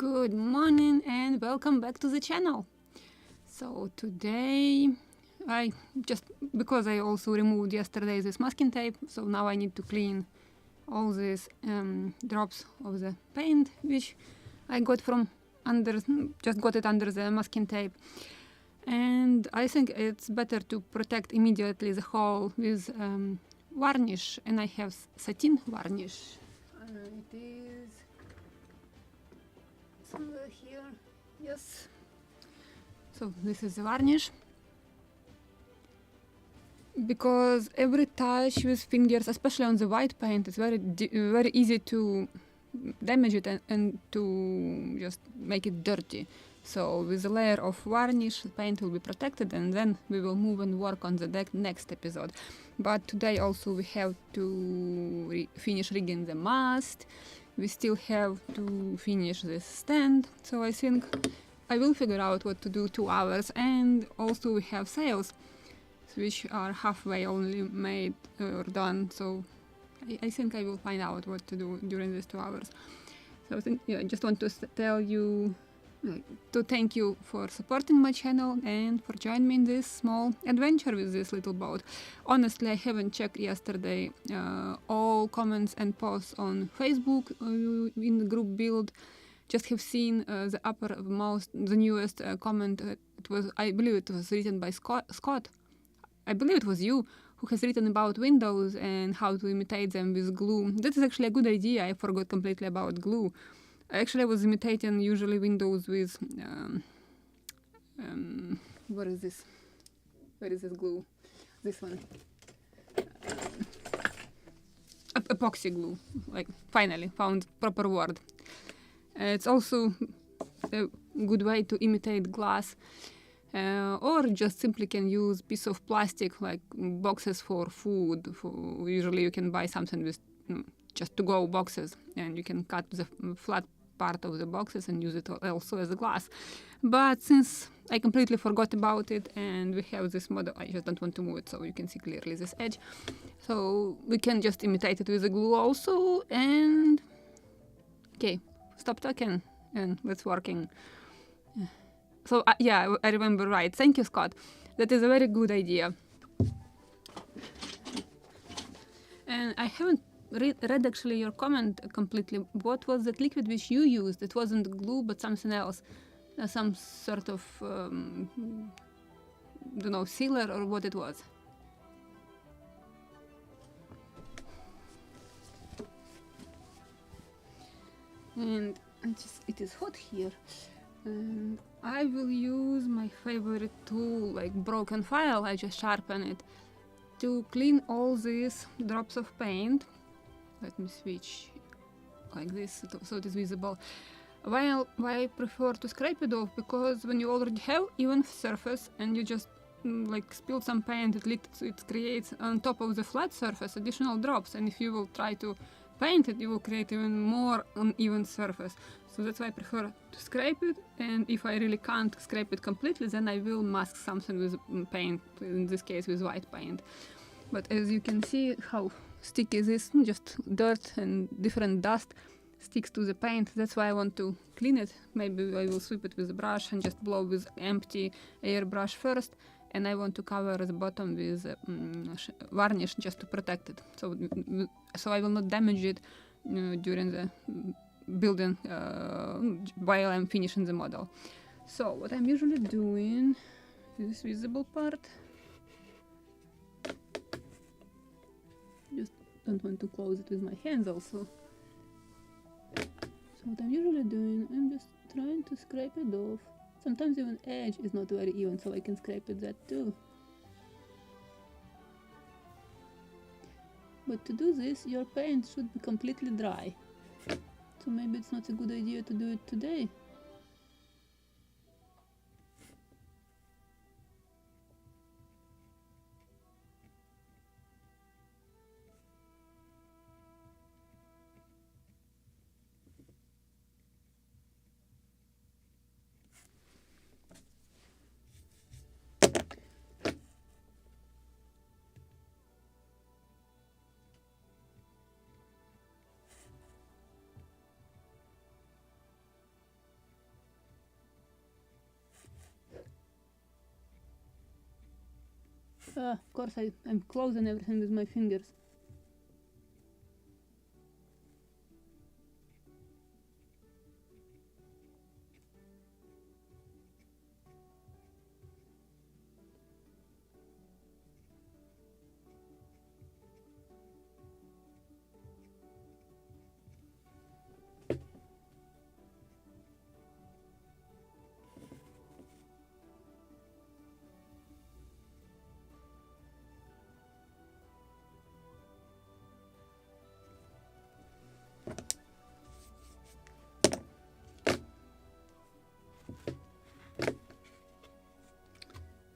Good morning and welcome back to the channel. So today because I also removed yesterday this masking tape, so now I need to clean all these drops of the paint which I got from under the masking tape. And I think it's better to protect immediately the hole with varnish, and I have satin varnish. It is somewhere here. Yes. So this is the varnish. Because every touch with fingers, especially on the white paint, it's very easy to damage it and to just make it dirty. So with a layer of varnish, the paint will be protected, and then we will move and work on the next episode. But today also we have to finish rigging the mast. We still have to finish this stand. So I think I will figure out what to do 2 hours, and also we have sails which are halfway only made or done. So I think I will find out what to do during these 2 hours. So I just want to tell you to thank you for supporting my channel and for joining me in this small adventure with this little boat. Honestly, I haven't checked yesterday all comments and posts on Facebook in the group build. Just have seen the uppermost, the newest comment. I believe it was written by Scott. I believe it was you who has written about windows and how to imitate them with glue. That is actually a good idea. I forgot completely about glue. Actually, I was imitating usually windows with what is this? Where is this glue? This one. Epoxy glue. Like, finally found proper word. It's also a good way to imitate glass. Or just simply can use piece of plastic like boxes for food. Usually you can buy something with just to-go boxes, and you can cut the flat part of the boxes and use it also as a glass. But since I completely forgot about it and we have this model, I just don't want to move it so you can see clearly this edge. So we can just imitate it with the glue also. And okay, stop talking and let's working. So yeah, I remember right. Thank you, Scott. That is a very good idea. And I haven't read actually your comment completely. What was that liquid which you used? It wasn't glue, but something else. Some sort of, don't know, sealer or what it was. And it is hot here. And I will use my favorite tool, like broken file. I just sharpen it to clean all these drops of paint. Let me switch like this so it is visible. While I prefer to scrape it off, because when you already have even surface and you just like spill some paint, it creates on top of the flat surface additional drops, and if you will try to paint it, you will create even more uneven surface. So that's why I prefer to scrape it, and if I really can't scrape it completely, then I will mask something with paint, in this case with white paint. But as you can see how sticky this, just dirt and different dust sticks to the paint. That's why I want to clean it. Maybe I will sweep it with a brush and just blow with empty airbrush first. And I want to cover the bottom with varnish just to protect it. So I will not damage it during the building while I'm finishing the model. So what I'm usually doing is this visible part. Just don't want to close it with my hands also. So what I'm usually doing, I'm just trying to scrape it off. Sometimes even edge is not very even, so I can scrape it that too. But to do this, your paint should be completely dry. So maybe it's not a good idea to do it today. Of course, I'm closing everything with my fingers.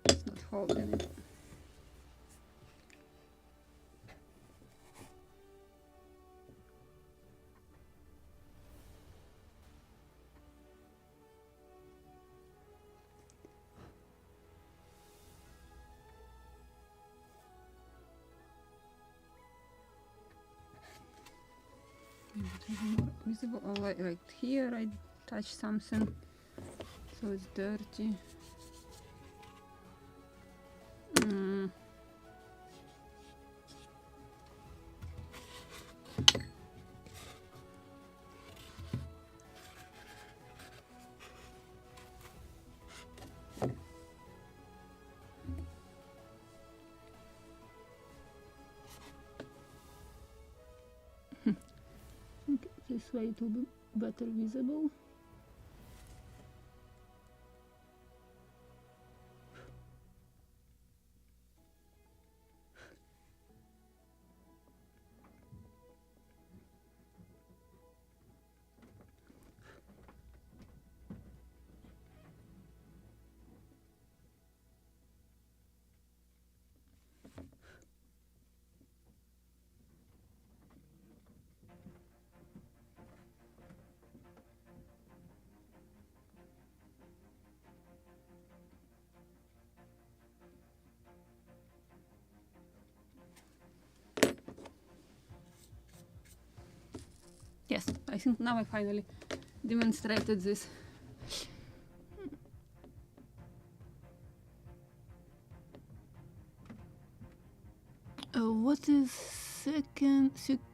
It's not holding it. More visible. Oh, like here I touch something, so it's dirty. Okay, this way it will be better visible. Yes, I think now I finally demonstrated this. What is secundental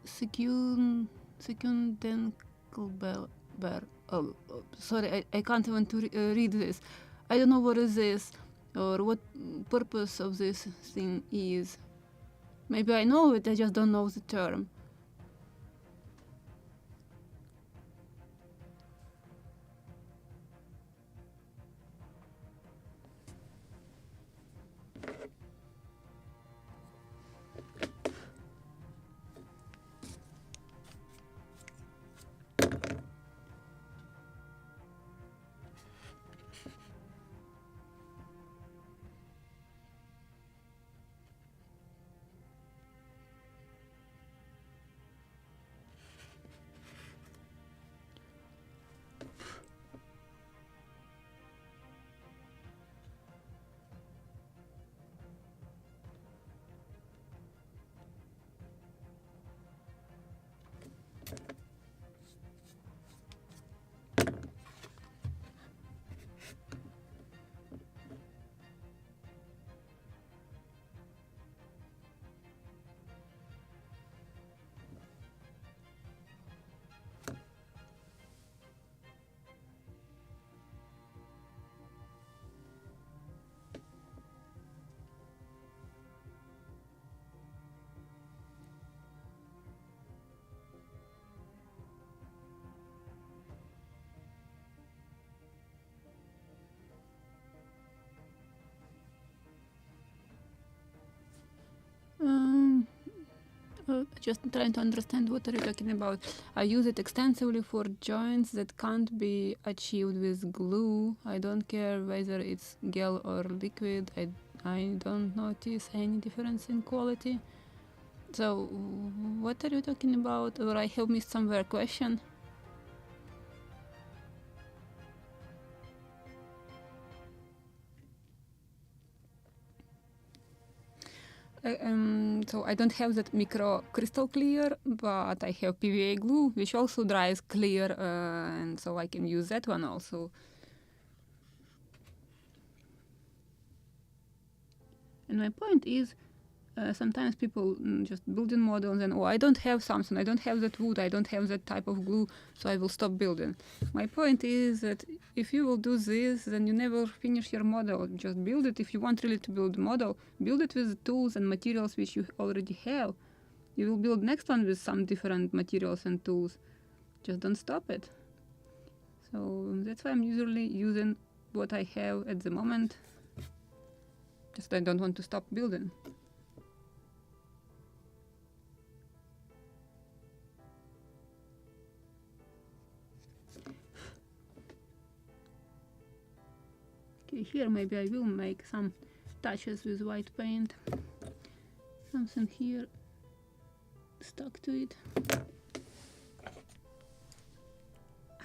bear? Oh, sorry, I can't even read this. I don't know what is this or what purpose of this thing is. Maybe I know it, I just don't know the term. Just trying to understand what are you talking about. I use it extensively for joints that can't be achieved with glue. I don't care whether it's gel or liquid. I don't notice any difference in quality. So what are you talking about? Or I have missed somewhere question? So I don't have that micro crystal clear, but I have PVA glue, which also dries clear, and so I can use that one also. And my point is, sometimes people just building models and, oh, I don't have something, I don't have that wood, I don't have that type of glue, so I will stop building. My point is that if you will do this, then you never finish your model. Just build it. If you want really to build a model, build it with the tools and materials which you already have. You will build next one with some different materials and tools. Just don't stop it. So that's why I'm usually using what I have at the moment. Just I don't want to stop building. Okay, here maybe I will make some touches with white paint. Something here stuck to it.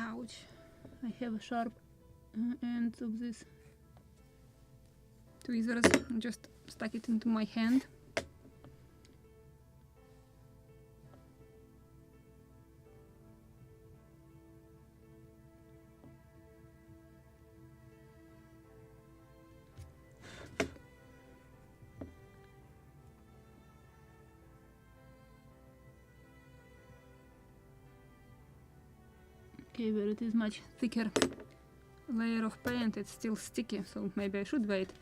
Ouch. I have a sharp end of this tweezers. Just stuck it into my hand. Okay, where it is much thicker layer of paint, it's still sticky, so maybe I should wait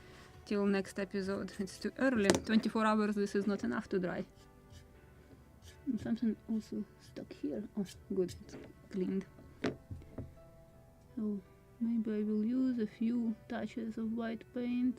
till next episode. It's too early. 24 hours, this is not enough to dry. And something also stuck here. Oh, good, it's cleaned. So maybe I will use a few touches of white paint.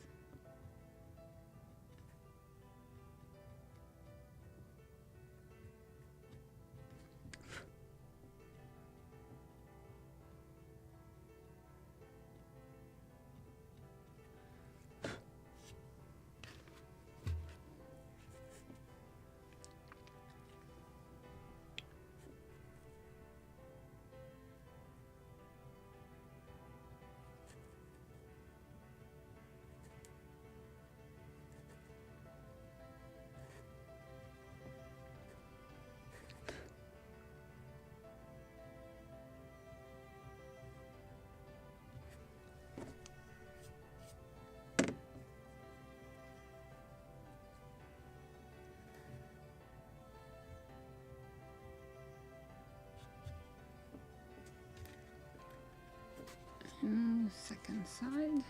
Second side.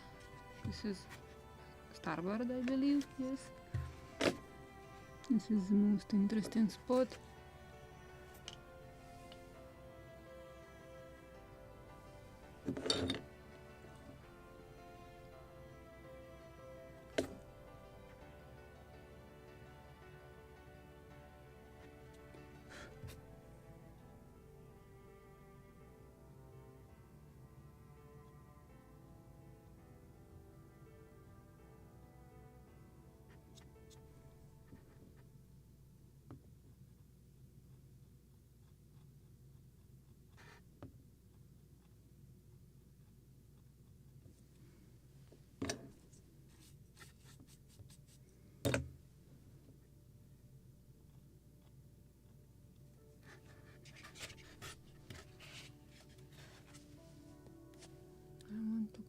This is starboard, I believe, yes. This is the most interesting spot.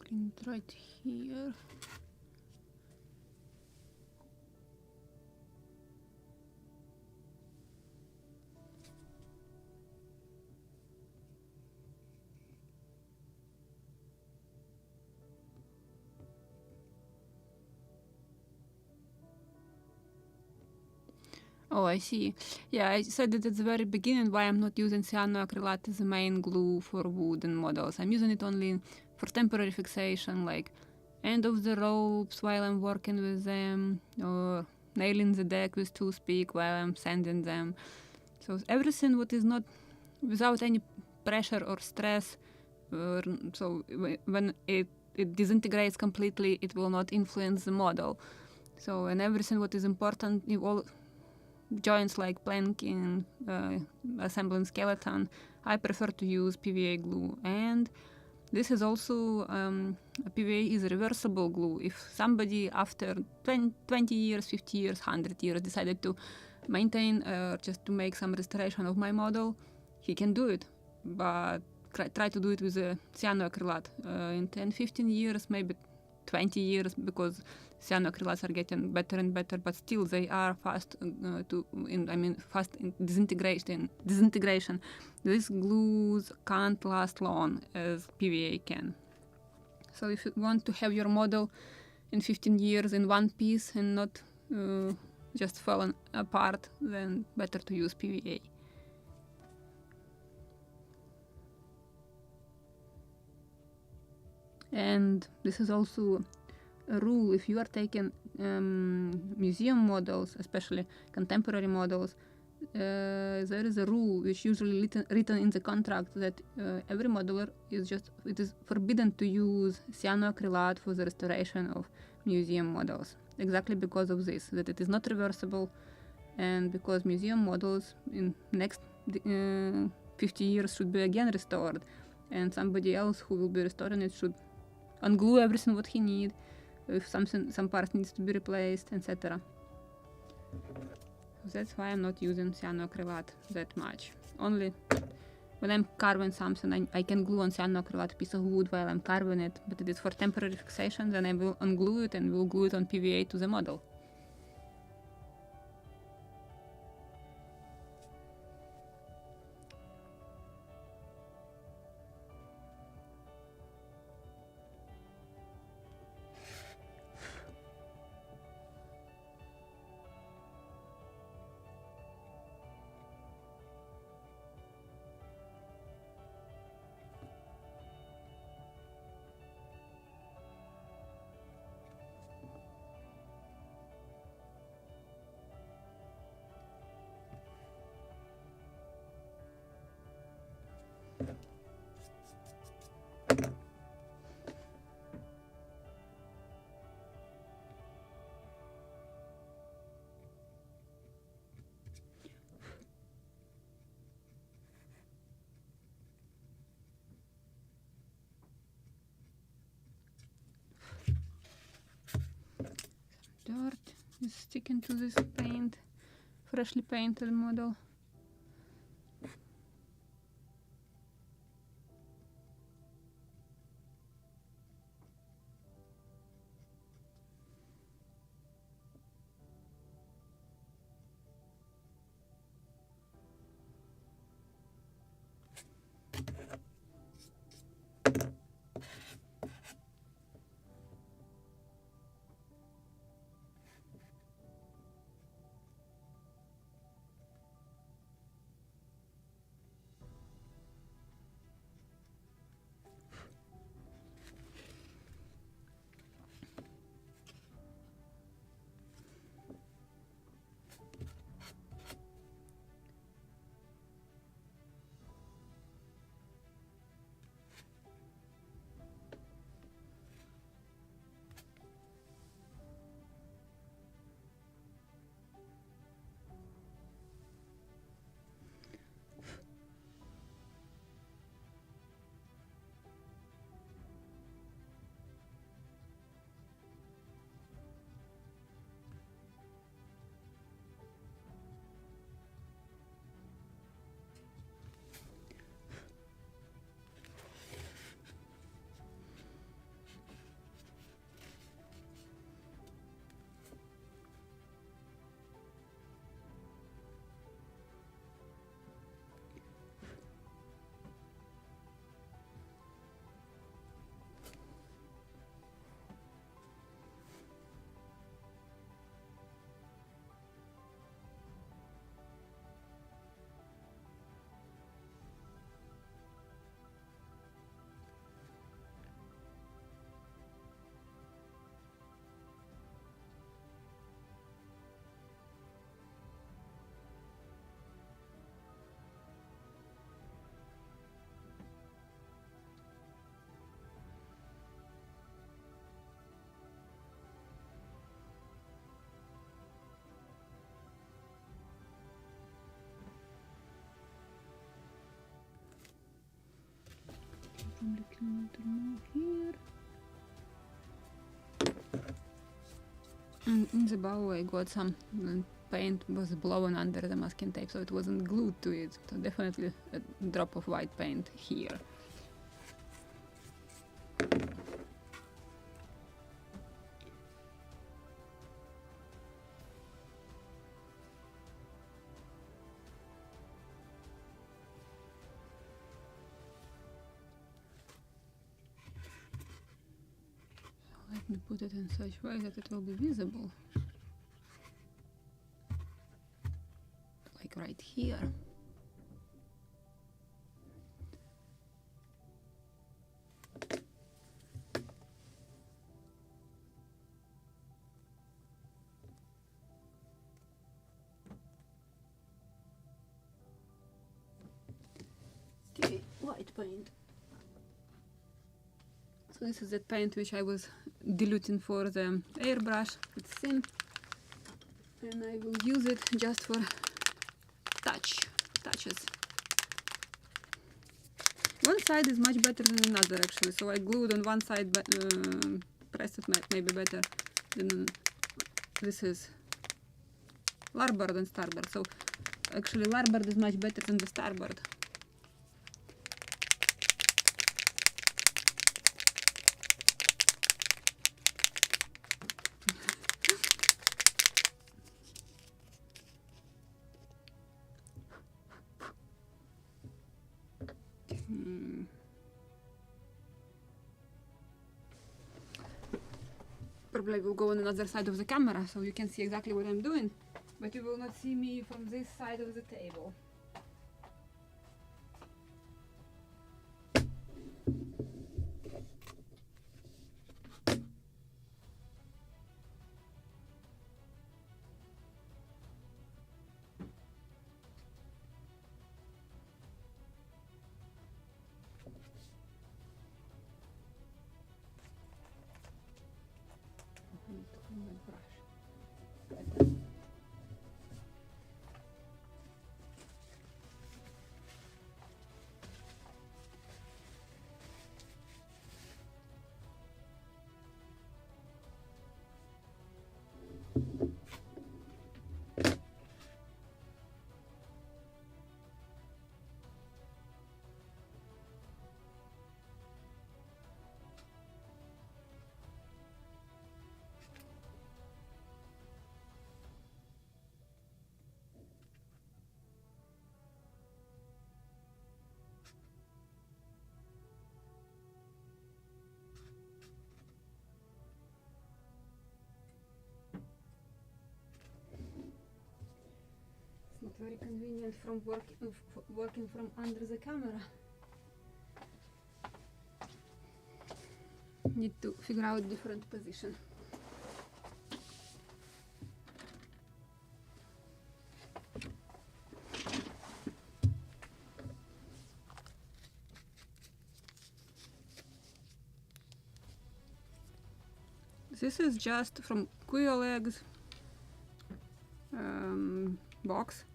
Clean it right here. Oh, I see. Yeah, I said it at the very beginning why I'm not using cyanoacrylate as the main glue for wooden models. I'm using it only for temporary fixation, like end of the ropes while I'm working with them, or nailing the deck with toothpick while I'm sanding them. So everything what is not without any pressure or stress, so when it disintegrates completely, it will not influence the model. So, and everything what is important, all joints like planking, assembling skeleton, I prefer to use PVA glue. And this is also, PVA is a reversible glue. If somebody after 20 years, 50 years, 100 years decided to maintain, just to make some restoration of my model, he can do it. But try to do it with a cyanoacrylate. In 10, 15 years, maybe 20 years, because cyanoacrylates are getting better and better, but still they are fast in disintegration. These glues can't last long as PVA can. So if you want to have your model in 15 years in one piece and not just fallen apart, then better to use PVA. And this is also a rule if you are taking museum models, especially contemporary models. There is a rule which usually written in the contract that every modeler it is forbidden to use cyanoacrylate for the restoration of museum models, exactly because of this, that it is not reversible, and because museum models in next 50 years should be again restored, and somebody else who will be restoring it should unglue everything what he need, if some part needs to be replaced, etc. That's why I'm not using cyanoacrylate that much. Only when I'm carving something, I can glue on cyanoacrylate piece of wood while I'm carving it, but it is for temporary fixation, then I will unglue it and will glue it on PVA to the model. Dirt is sticking to this freshly painted model. Probably clean it more here. And in the bow I got some paint was blowing under the masking tape, so it wasn't glued to it. So definitely a drop of white paint here. me put it in such way that it will be visible. Like right here. Okay, white paint. So this is the paint which I was diluting for the airbrush. It's thin, and I will use it just for touches. One side is much better than another actually, so I glued on one side, but pressed it maybe better than this is larboard and starboard. So actually larboard is much better than the starboard. Probably I will go on another side of the camera so you can see exactly what I'm doing, but you will not see me from this side of the table. Not very convenient from working from under the camera. Need to figure out different position. This is just from Quill Eggs box,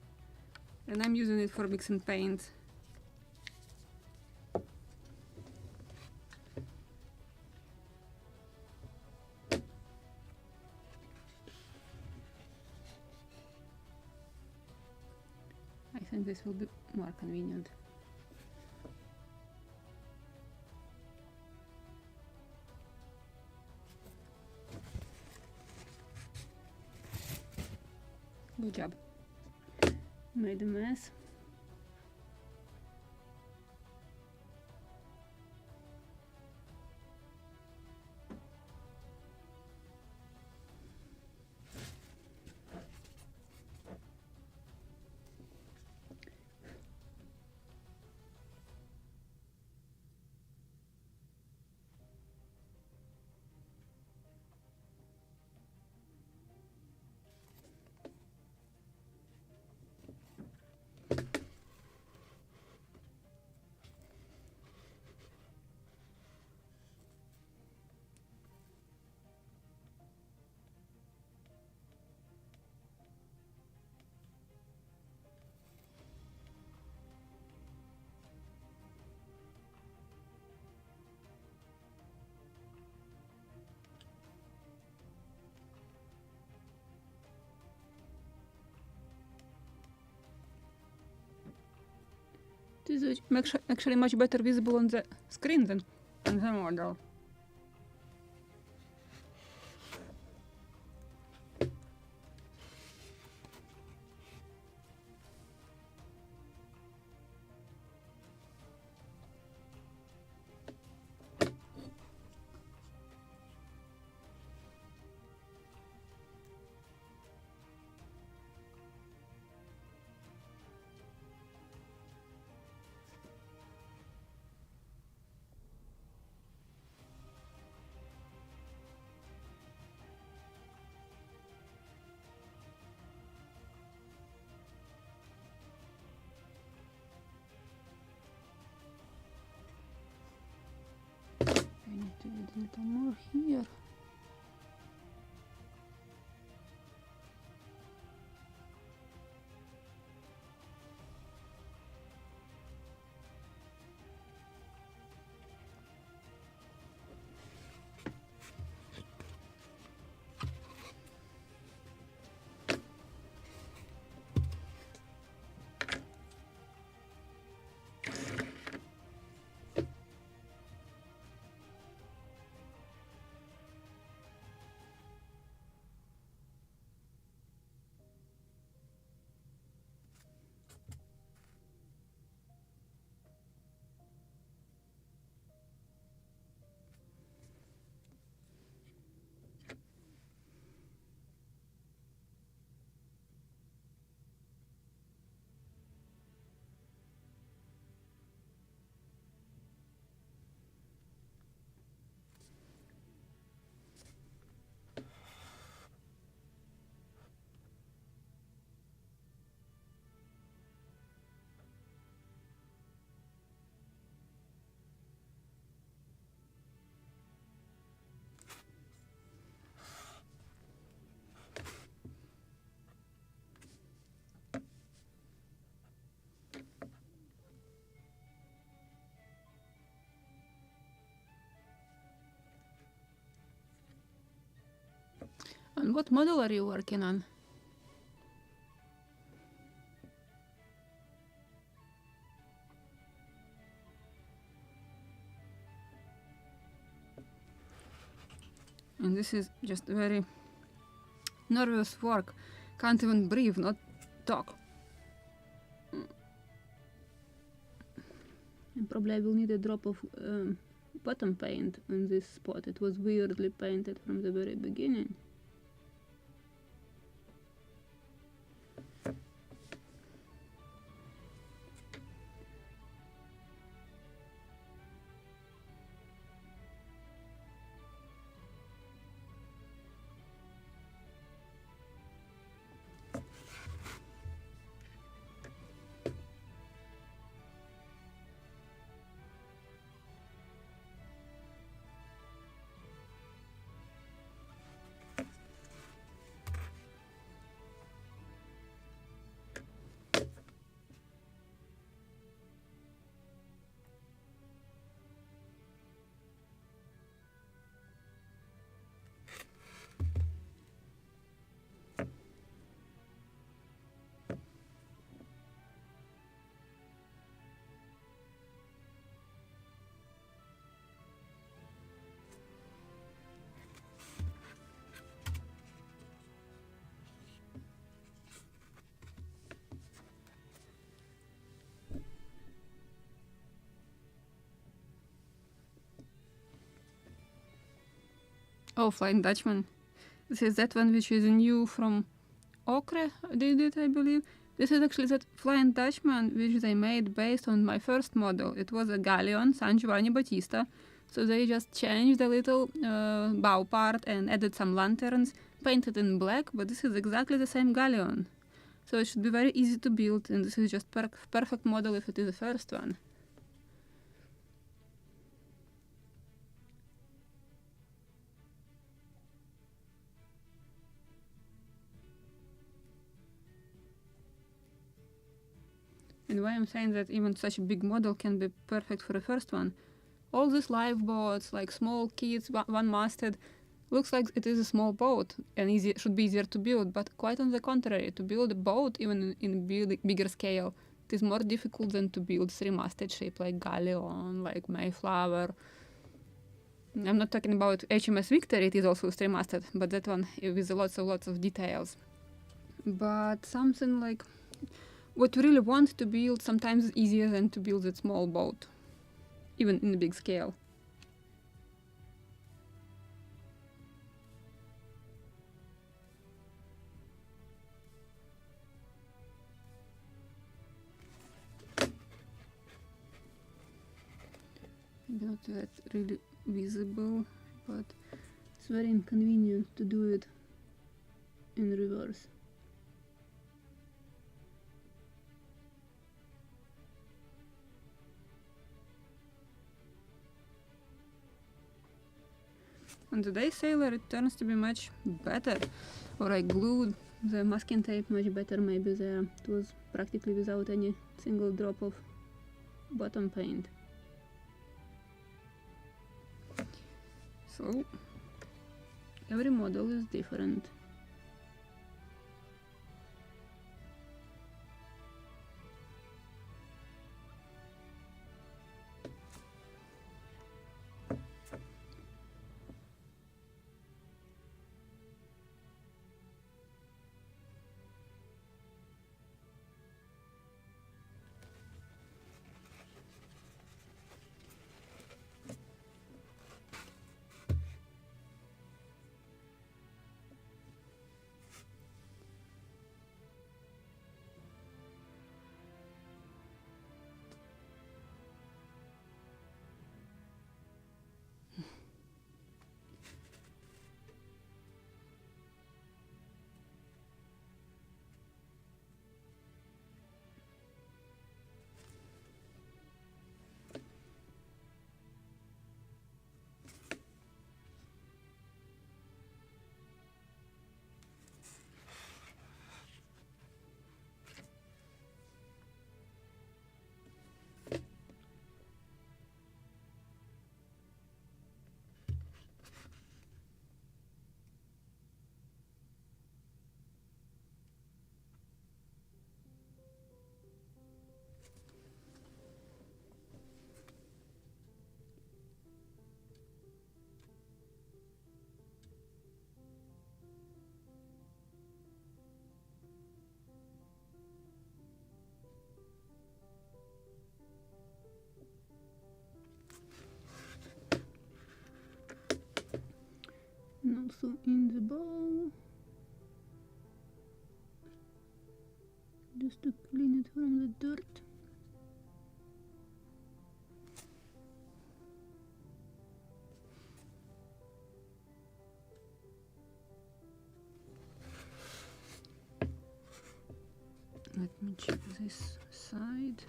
and I'm using it for mixing paint. I think this will be more convenient. Good job. Made a mess. This is actually much better visible on the screen than on the model. I need to add a little more here. And what model are you working on? And this is just very nervous work. Can't even breathe, not talk. And probably I will need a drop of bottom paint on this spot. It was weirdly painted from the very beginning. Oh, Flying Dutchman. This is that one which is new from Ocre, they did, I believe. This is actually that Flying Dutchman which they made based on my first model. It was a galleon, San Giovanni Battista. So they just changed a little bow part and added some lanterns, painted in black, but this is exactly the same galleon. So it should be very easy to build, and this is just perfect model if it is the first one. And why I'm saying that even such a big model can be perfect for the first one. All these live boats, like small kits, one-masted, looks like it is a small boat and should be easier to build, but quite on the contrary, to build a boat even in bigger scale, it is more difficult than to build three-masted ship like Galleon, like Mayflower. I'm not talking about HMS Victory, it is also three-masted, but that one with lots of details. But something like what you really want to build sometimes is easier than to build a small boat, even in a big scale. Maybe not that really visible, but it's very inconvenient to do it in reverse. on the day sailor it turns to be much better. Or I glued the masking tape much better, maybe there it was practically without any single drop of bottom paint. So every model is different. And also in the bowl, just to clean it from the dirt. Let me check this side.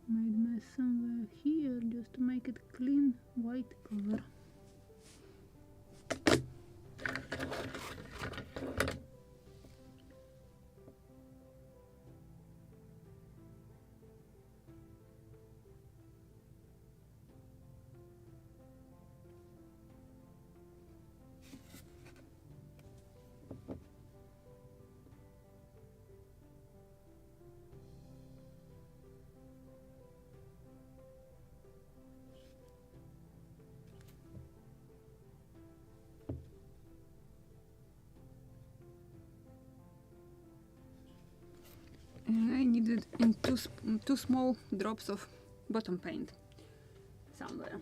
Made mess somewhere here just to make it clean white color. And I needed in two small drops of bottom paint somewhere.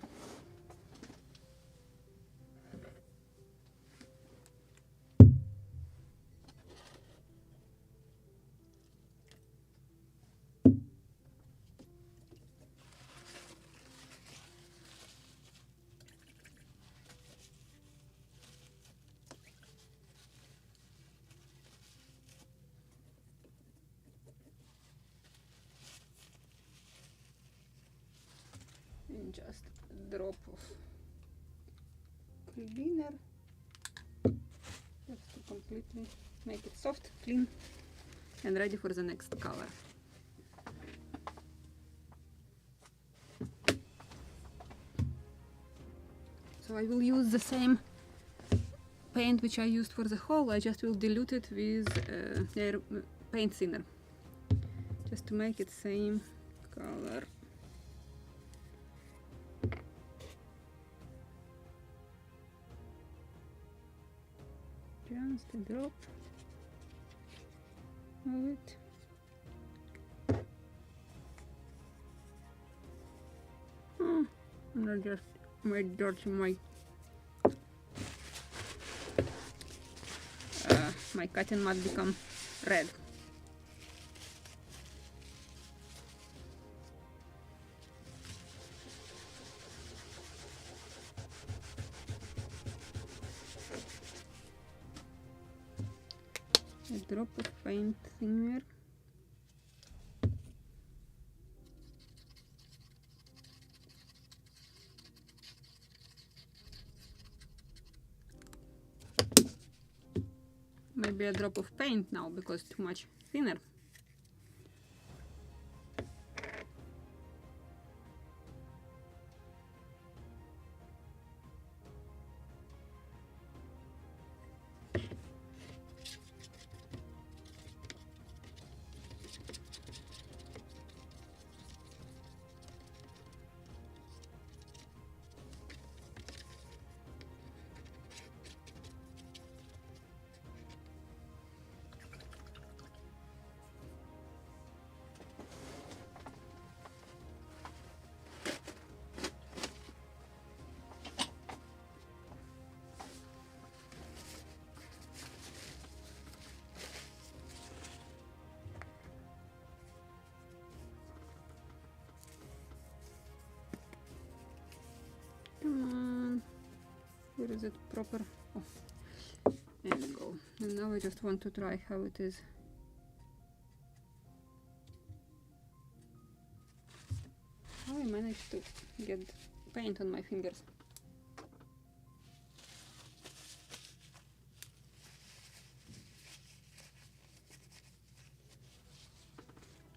And just a drop of cleaner just to completely make it soft, clean and ready for the next color. So I will use the same paint which I used for the hole. I just will dilute it with paint thinner just to make it same color. Just a drop of it. And I just made dirty my cutting mat become red. A drop of paint thinner. maybe a drop of paint now because too much thinner. Come on, where is it proper? Oh, there we go. And now I just want to try how it is. How I managed to get paint on my fingers.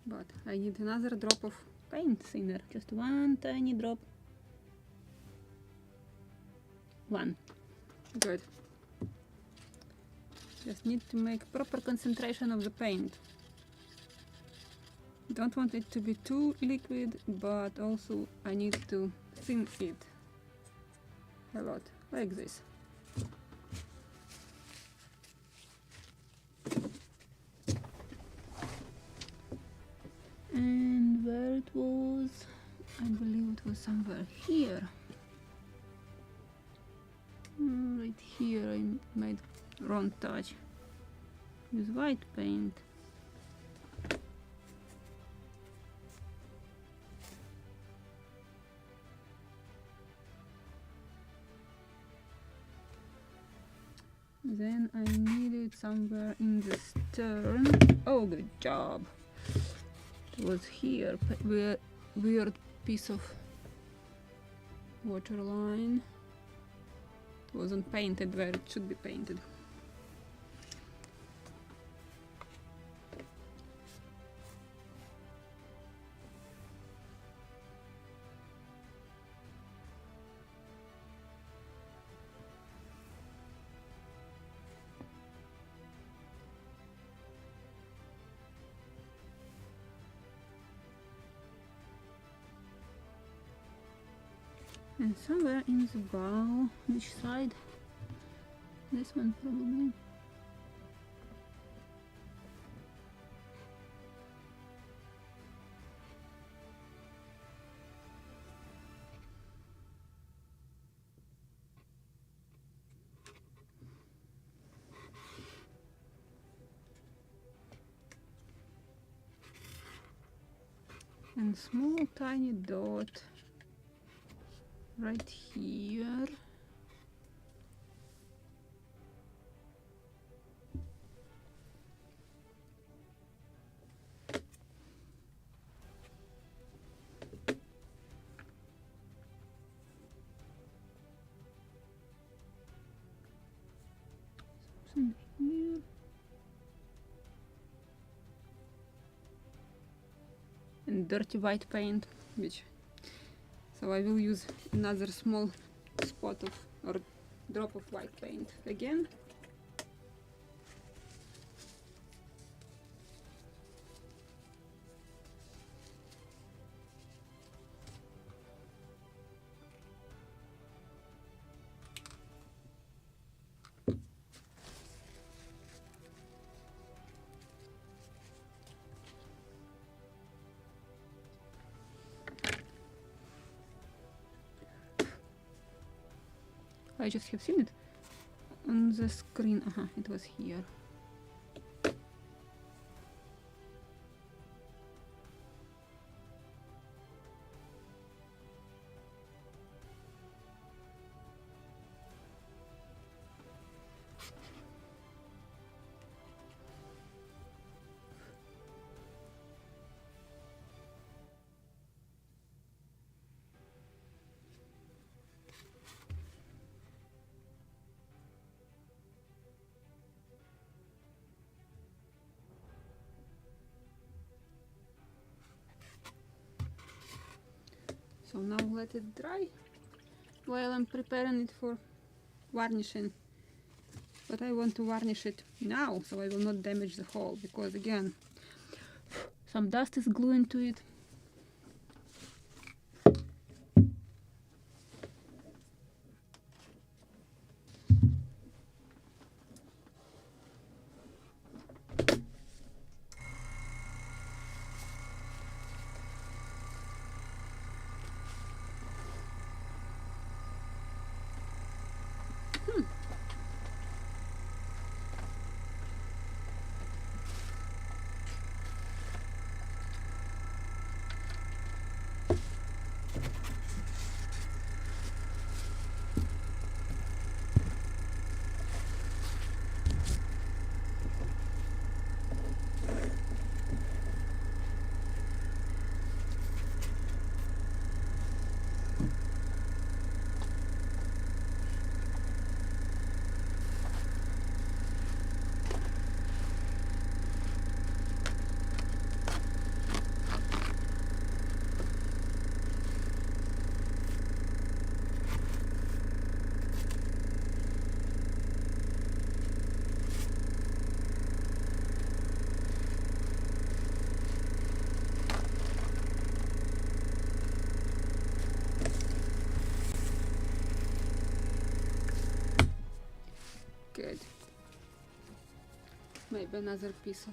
But I need another drop of paint thinner, just one tiny drop. One. Good. Just need to make proper concentration of the paint. Don't want it to be too liquid, but also I need to thin it a lot, like this. And where it was, I believe it was somewhere here. Right here I made wrong touch. Use white paint. Then I need it somewhere in the stern. Oh, good job. It was here, weird piece of water line. It wasn't painted where it should be painted. And somewhere in the bow, which side? This one probably. And small tiny dot right here. Something here. And dirty white paint, so I will use another small spot of or drop of white paint again. I just have seen it on the screen. It was here. So now let it dry while I'm preparing it for varnishing. But I want to varnish it now so I will not damage the hull, because again, some dust is gluing to it. Good. Maybe another piece of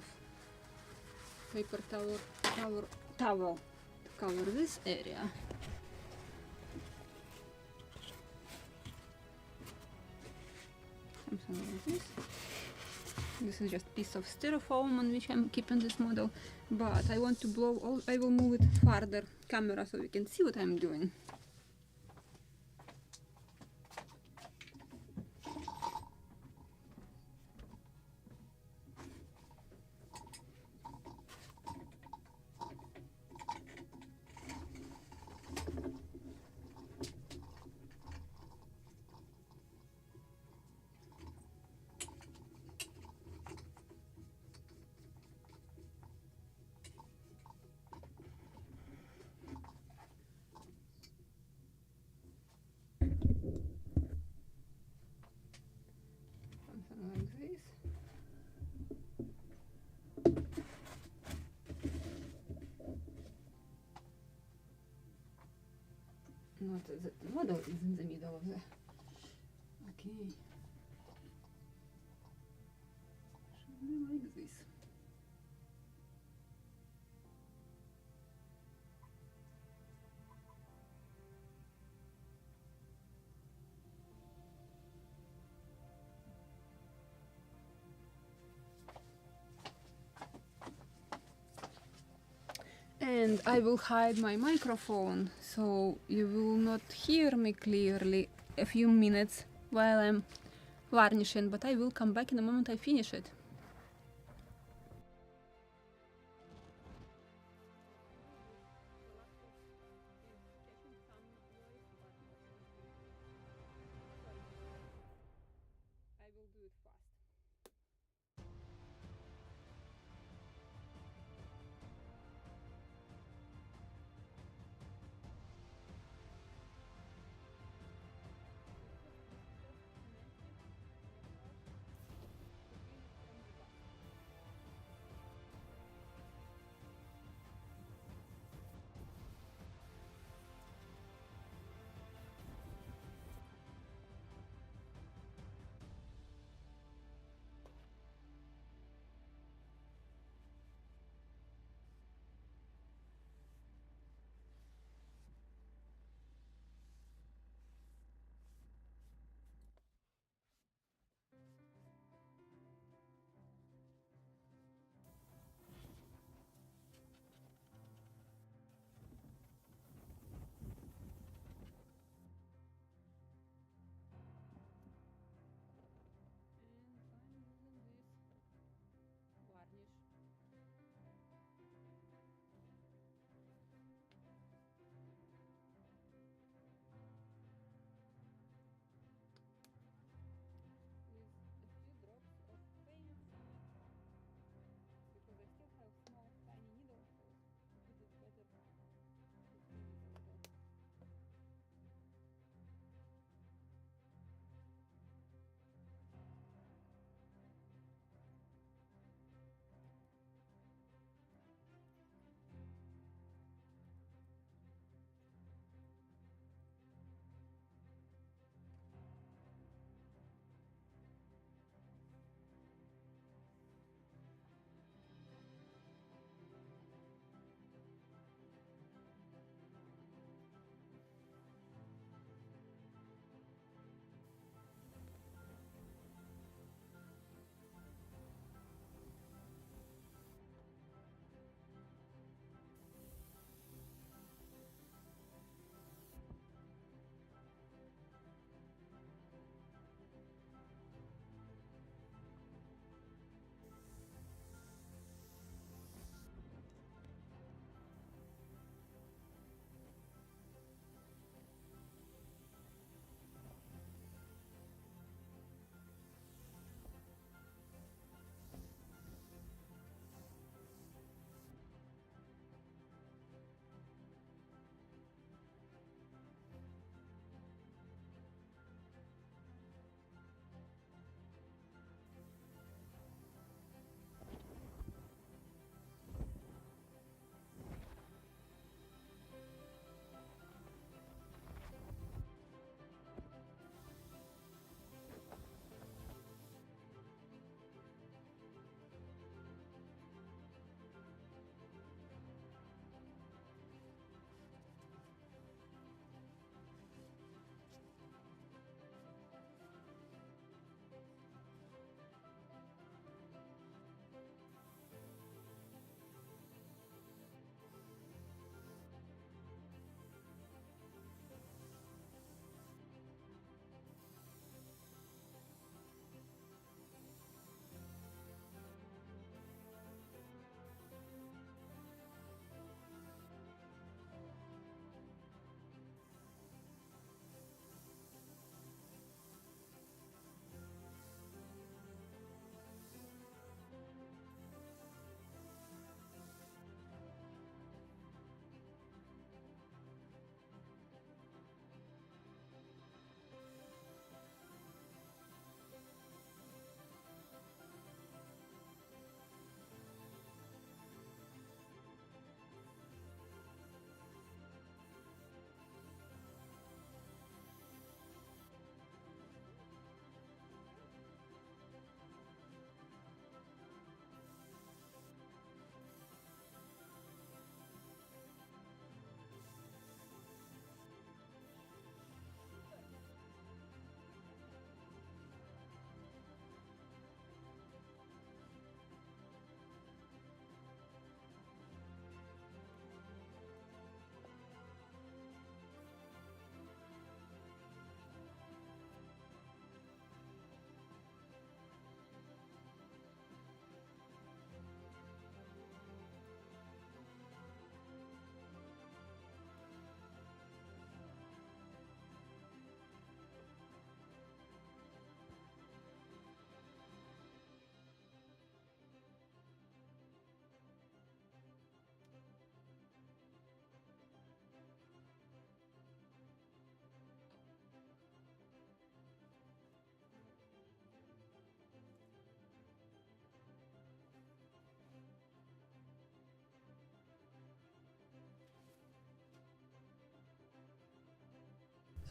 paper towel to cover this area. Something like this. This is just a piece of styrofoam on which I'm keeping this model, but I want to blow all. I will move it farther camera so you can see what I'm doing. Like this. Not that the model is in the middle of the. Okay. Should be like this. And I will hide my microphone so you will not hear me clearly a few minutes while I'm varnishing, but I will come back in the moment I finish it. I will do it fast.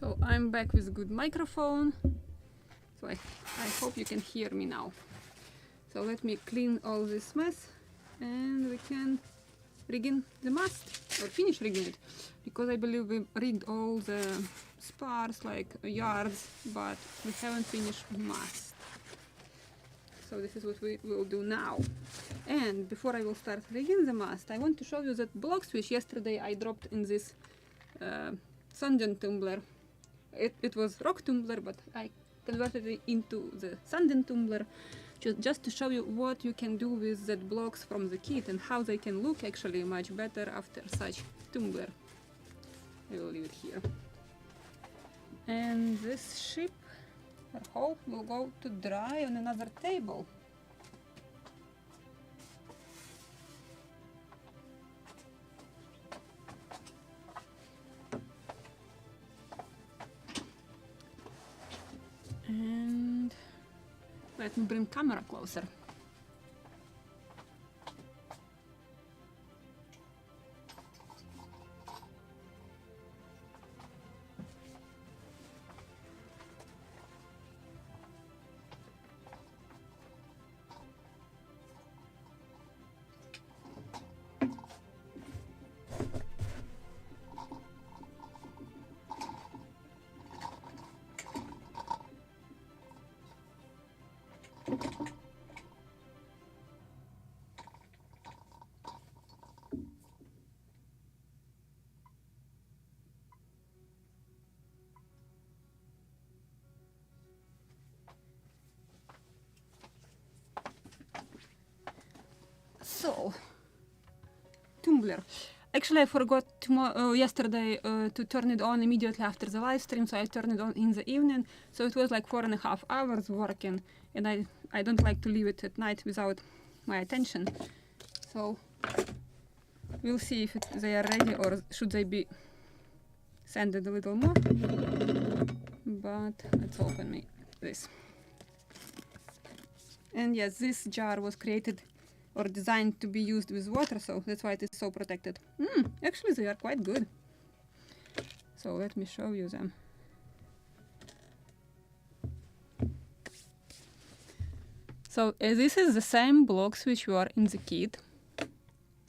So I'm back with a good microphone. So I hope you can hear me now. So let me clean all this mess and we can rigging the mast or finish rigging it, because I believe we rigged all the spars like yards, but we haven't finished mast. So this is what we will do now. And before I will start rigging the mast, I want to show you that block switch yesterday I dropped in this sanding tumbler. It was rock tumbler, but I converted it into the sanding tumbler just to show you what you can do with that blocks from the kit and how they can look actually much better after such tumbler. I will leave it here. And this ship or hull will go to dry on another table. And let me bring camera closer. So, tumbler. Actually, I forgot yesterday to turn it on immediately after the live stream, so I turned it on in the evening. So it was like 4.5 hours working, and I don't like to leave it at night without my attention. So we'll see if they are ready or should they be sanded a little more. But let's open this. And yes, this jar was created or designed to be used with water, so that's why it is so protected. Actually, they are quite good. So let me show you them. So this is the same blocks which were in the kit.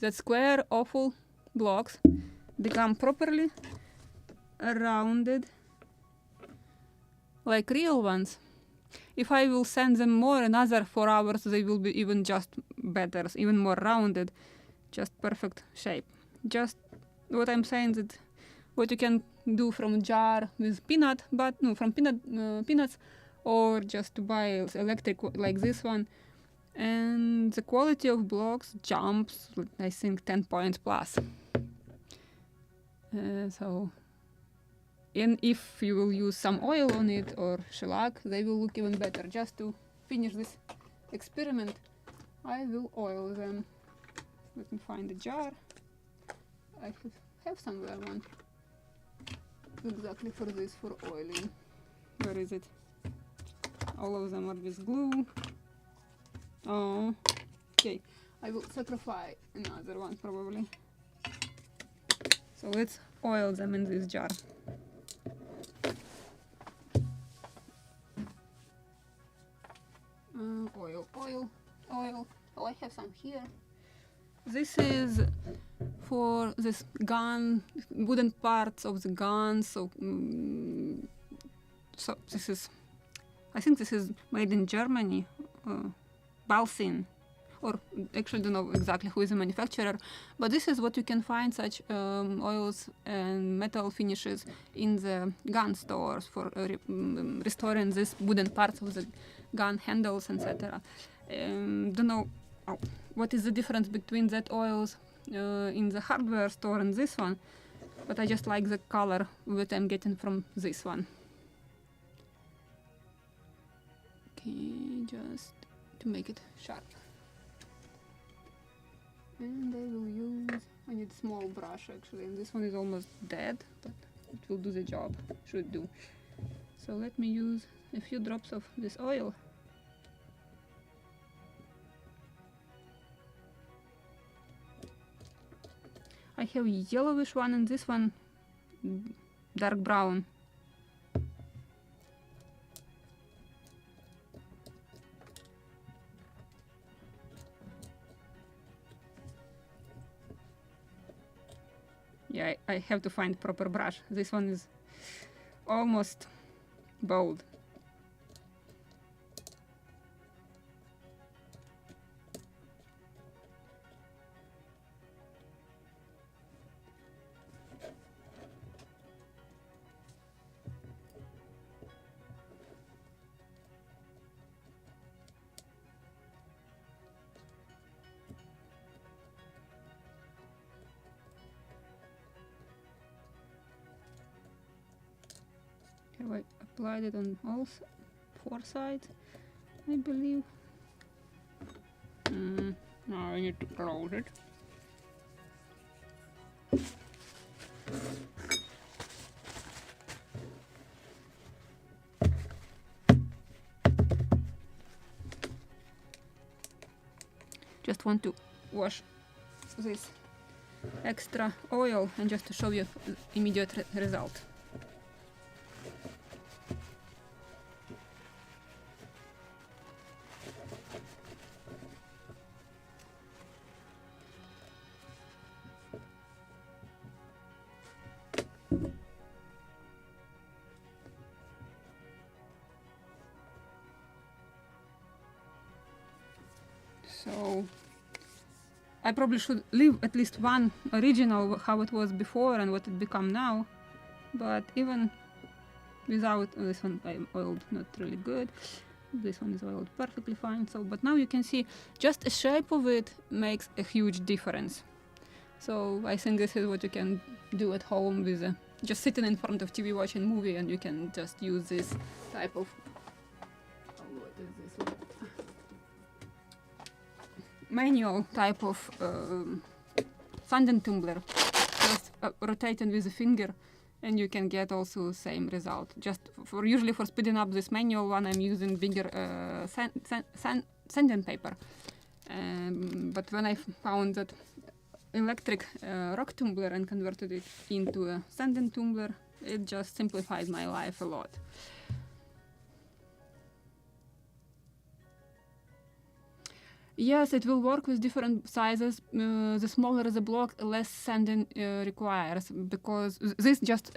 The square oval blocks become properly rounded like real ones. If I will sand them more, another 4 hours, they will be even just better, even more rounded, just perfect shape. Just what I'm saying that what you can do from jar with peanuts, or just to buy electric like this one, and the quality of blocks jumps, I think 10 points plus. And if you will use some oil on it or shellac, they will look even better. Just to finish this experiment, I will oil them. Let me find a jar. I have somewhere one exactly for this, for oiling. Where is it? All of them are with glue. Oh, okay. I will sacrifice another one probably. So let's oil them in this jar. Oil. Oh, I have some here. This is for this gun, wooden parts of the gun. So this is, I think this is made in Germany, Balsin, or actually don't know exactly who is the manufacturer, but this is what you can find such oils and metal finishes in the gun stores for restoring these wooden parts of the gun handles, etc. Don't know what is the difference between that oils in the hardware store and this one, but I just like the color that I'm getting from this one. Okay, just to make it sharp. And I need a small brush actually, and this one is almost dead, but it will do the job, should do. So let me use a few drops of this oil. I have yellowish one and this one dark brown. Yeah, I have to find proper brush. This one is almost bold. Have I applied it on all four sides? I believe. Now I need to close it. Just want to wash this extra oil and just to show you immediate result. So I probably should leave at least one original how it was before and what it become now, but even without this one I oiled not really good. This one is oiled perfectly fine. So but now you can see just the shape of it makes a huge difference. So I think this is what you can do at home with just sitting in front of TV watching movie, and you can just use this type of what is this one? Manual type of sand tumbler, just rotating with a finger, and you can get also same result. Just for usually for speeding up this manual one, I'm using bigger sanding paper. But when I found that electric rock tumbler and converted it into a sanding tumbler, it just simplified my life a lot. Yes, it will work with different sizes. The smaller the block, less sanding requires, because this just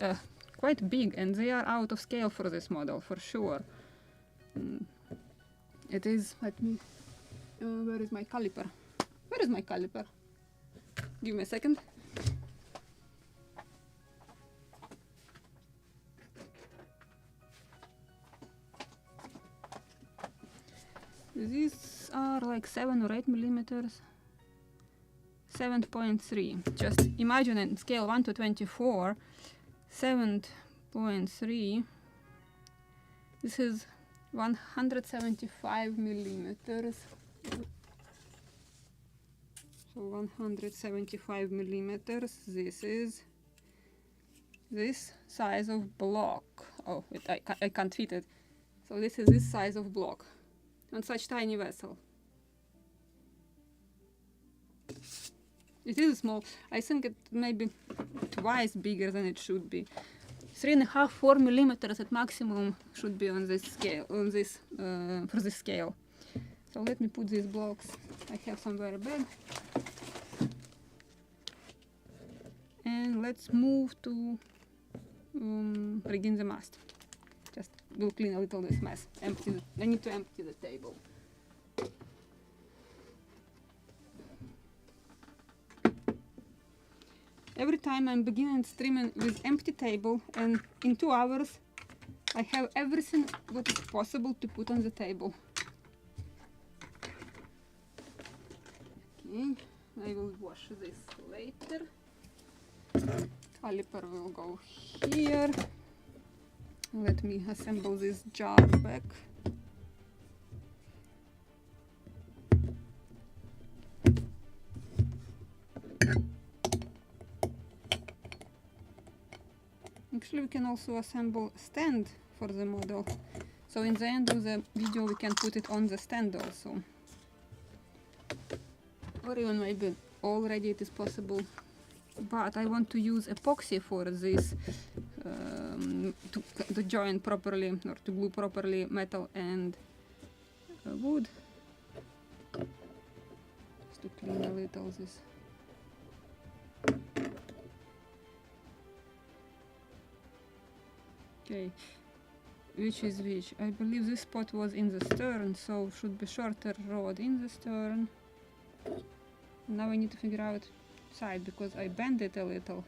quite big and they are out of scale for this model for sure. It is, let me, where is my caliper? Where is my caliper? Give me a second. These are like 7 or 8 millimeters. 7.3. Just imagine in scale 1 to 24, 7.3. This is 175 millimeters. So 175 millimeters. This is this size of block. Oh, I can't fit it. So this is this size of block on such tiny vessel. It is small. I think it may be twice bigger than it should be. 3.5, 4 millimeters at maximum should be on this scale, on this for this scale. So let me put these blocks. I have somewhere bag. And let's move to rigging the mast. Just we'll clean a little this mess. I need to empty the table. Every time I'm beginning streaming with empty table, and in 2 hours I have everything what is possible to put on the table. Okay, I will wash this later. Caliper will go here. Let me assemble this jar back. Actually, we can also assemble stand for the model. So in the end of the video we can put it on the stand also. Or even maybe already it is possible. But I want to use epoxy for this to join properly or to glue properly metal and wood. Just to clean a little this. Okay, which is which? I believe this spot was in the stern, so should be shorter rod in the stern. Now I need to figure out side because I bend it a little.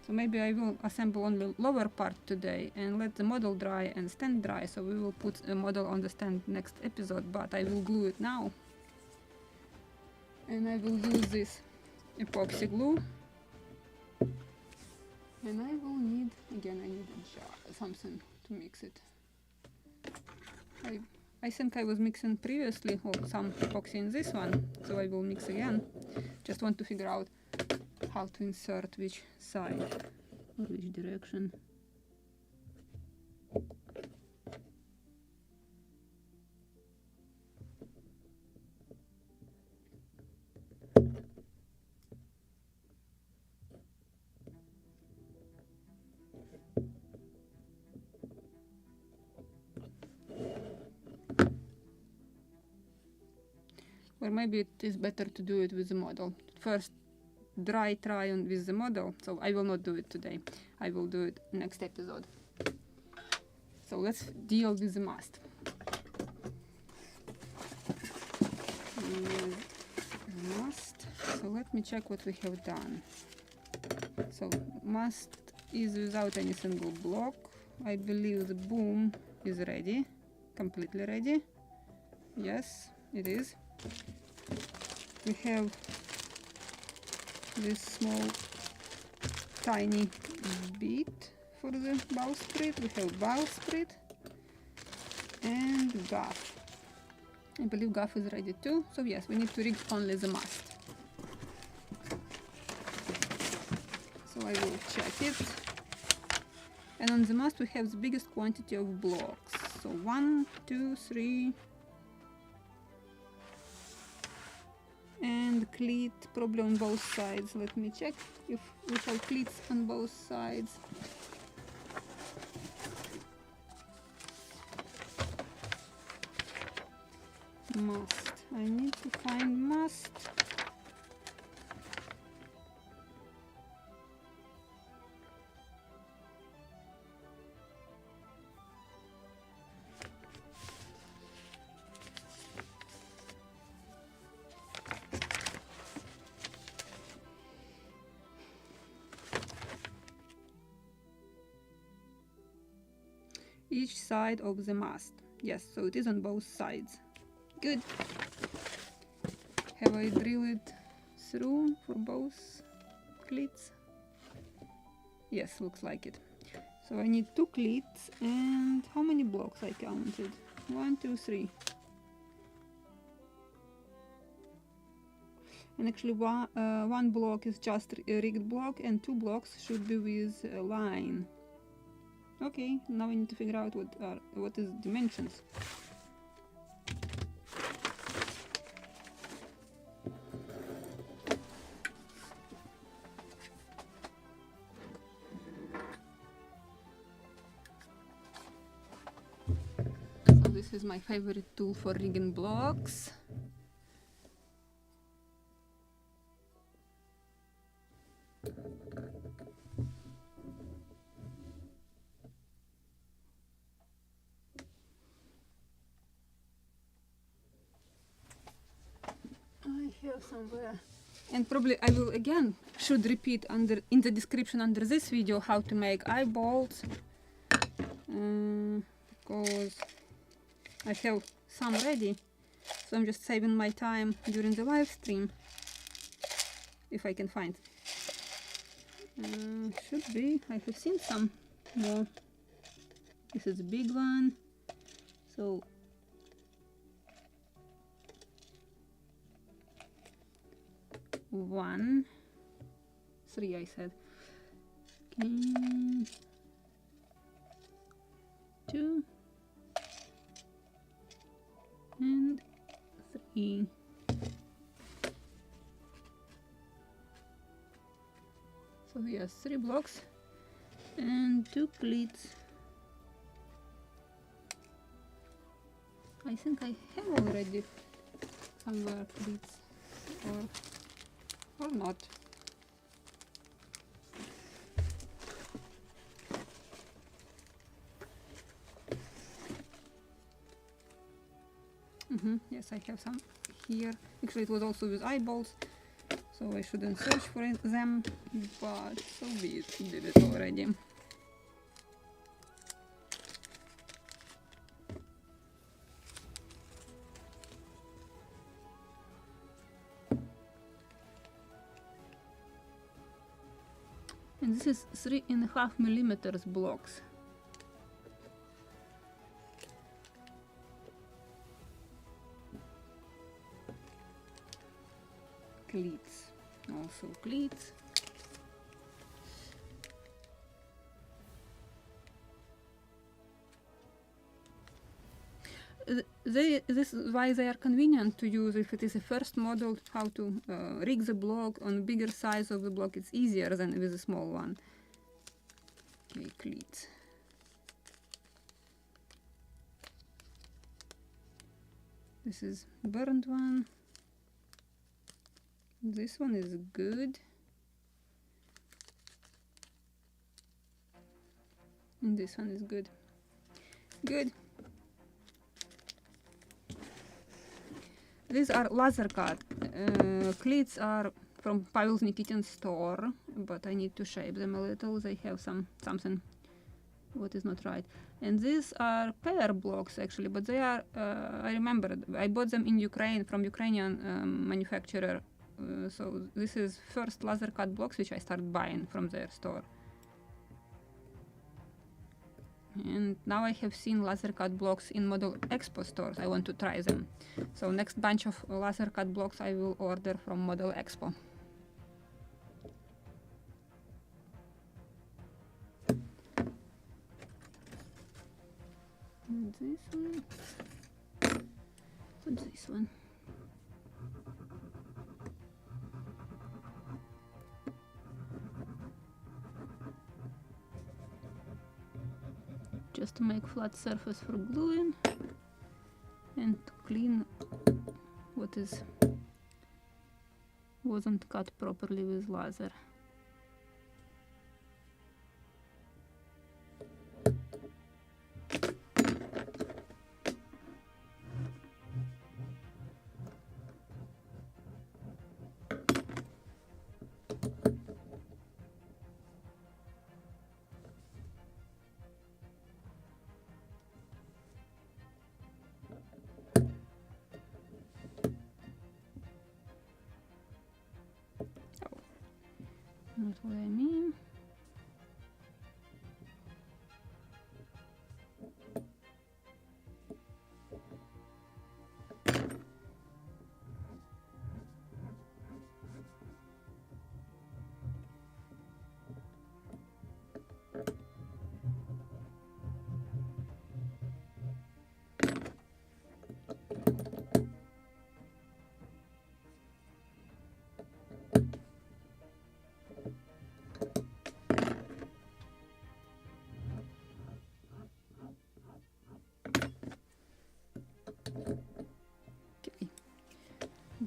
So maybe I will assemble only lower part today and let the model dry and stand dry, so we will put a model on the stand next episode, but I will glue it now. And I will use this epoxy glue. And I will need, again I need a jar, something to mix it. I think I was mixing previously some epoxy in this one, so I will mix again. Just want to figure out how to insert which side or which direction. Or maybe it is better to do it with the model. First try on with the model, so I will not do it today. I will do it next episode. So let's deal with the mast. So let me check what we have done. So mast is without any single block. I believe the boom is ready, completely ready. Yes, it is. We have this small tiny bit for the bowsprit. We have bowsprit and gaff. I believe gaff is ready too. So yes, we need to rig only the mast. So I will check it. And on the mast we have the biggest quantity of blocks. So 1, 2, 3. And cleat probably on both sides. Let me check if we have cleats on both sides. Mast. I need to find mast. Each side of the mast. Yes, so it is on both sides. Good. Have I drilled it through for both cleats? Yes, looks like it. So I need 2 cleats and how many blocks I counted? 1, 2, 3. And actually one block is just a rigged block and 2 blocks should be with a line. Okay, now we need to figure out what is dimensions. So this is my favorite tool for rigging blocks. Here somewhere, and probably I will again should repeat in the description under this video how to make eye bolts, because I have some ready, so I'm just saving my time during the live stream if I can find. Should be, I have seen some more. This is a big one, so 1, 3 I said. Okay. 2 and 3. So yes, 3 blocks and 2 cleats. I think I have already somewhere cleats or not. Yes, I have some here. Actually, it was also with eyeballs, so I shouldn't search for them, but so we did it already. And this is 3.5 millimeters blocks. Cleats, also cleats. This is why they are convenient to use if it is a first model, how to rig the block. On bigger size of the block it's easier than with a small one. Okay, cleats. This is burned one. This one is good. And this one is good. Good. These are laser cut. Cleats are from Pavel's Nikitin store, but I need to shape them a little. They have something what is not right. And these are pair blocks actually, but they are, I remember, I bought them in Ukraine from Ukrainian manufacturer. So this is first laser cut blocks which I started buying from their store. And now I have seen laser cut blocks in Model Expo stores. I want to try them. So next bunch of laser cut blocks I will order from Model Expo. And this one. Put this one. Just to make flat surface for gluing and to clean what wasn't cut properly with laser. Not what I mean.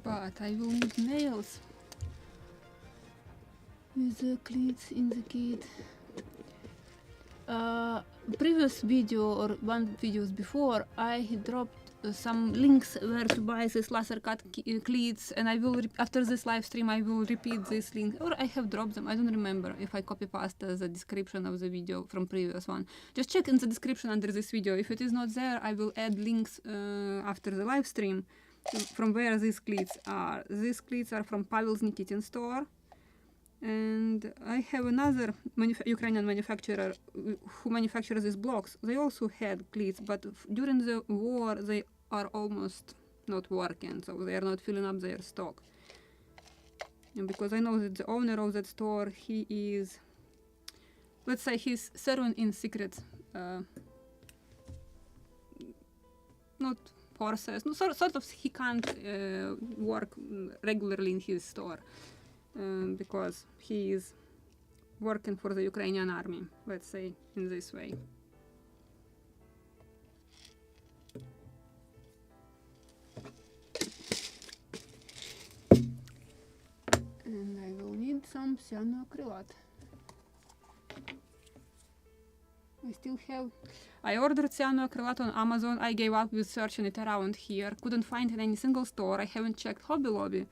But I will need nails with the cleats in the kit. Previous video or one videos before, I dropped some links where to buy this laser cut cleats, and I will after this live stream I will repeat this link, or I have dropped them. I don't remember if I copy paste the description of the video from previous one. Just check in the description under this video. If it is not there, I will add links after the live stream from where these cleats are. These cleats are from Pavel's Nikitin store. And I have another Ukrainian manufacturer who manufactures these blocks. They also had cleats, but during the war they are almost not working, so they are not filling up their stock. And because I know that the owner of that store, he is, let's say, he's serving in secret, not forces, no, sort of he can't work regularly in his store. Because he is working for the Ukrainian army, let's say, in this way. And I will need some cyanoacrylate. I still have, I ordered cyanoacrylate on Amazon. I gave up with searching it around here. Couldn't find it in any single store. I haven't checked Hobby Lobby,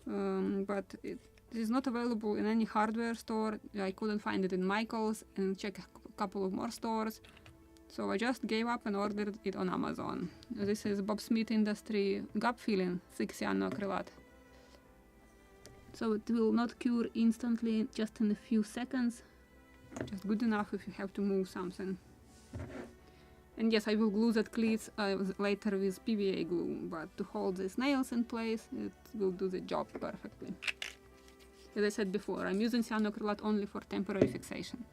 but it is not available in any hardware store. I couldn't find it in Michael's and check a couple of more stores. So I just gave up and ordered it on Amazon. This is Bob Smith Industry gap filling 6 cyanoacrylate. So it will not cure instantly, just in a few seconds. Just good enough if you have to move something. And yes, I will glue that cleats later with PVA glue, but to hold these nails in place, it will do the job perfectly. As I said before, I'm using cyanoacrylate only for temporary fixation.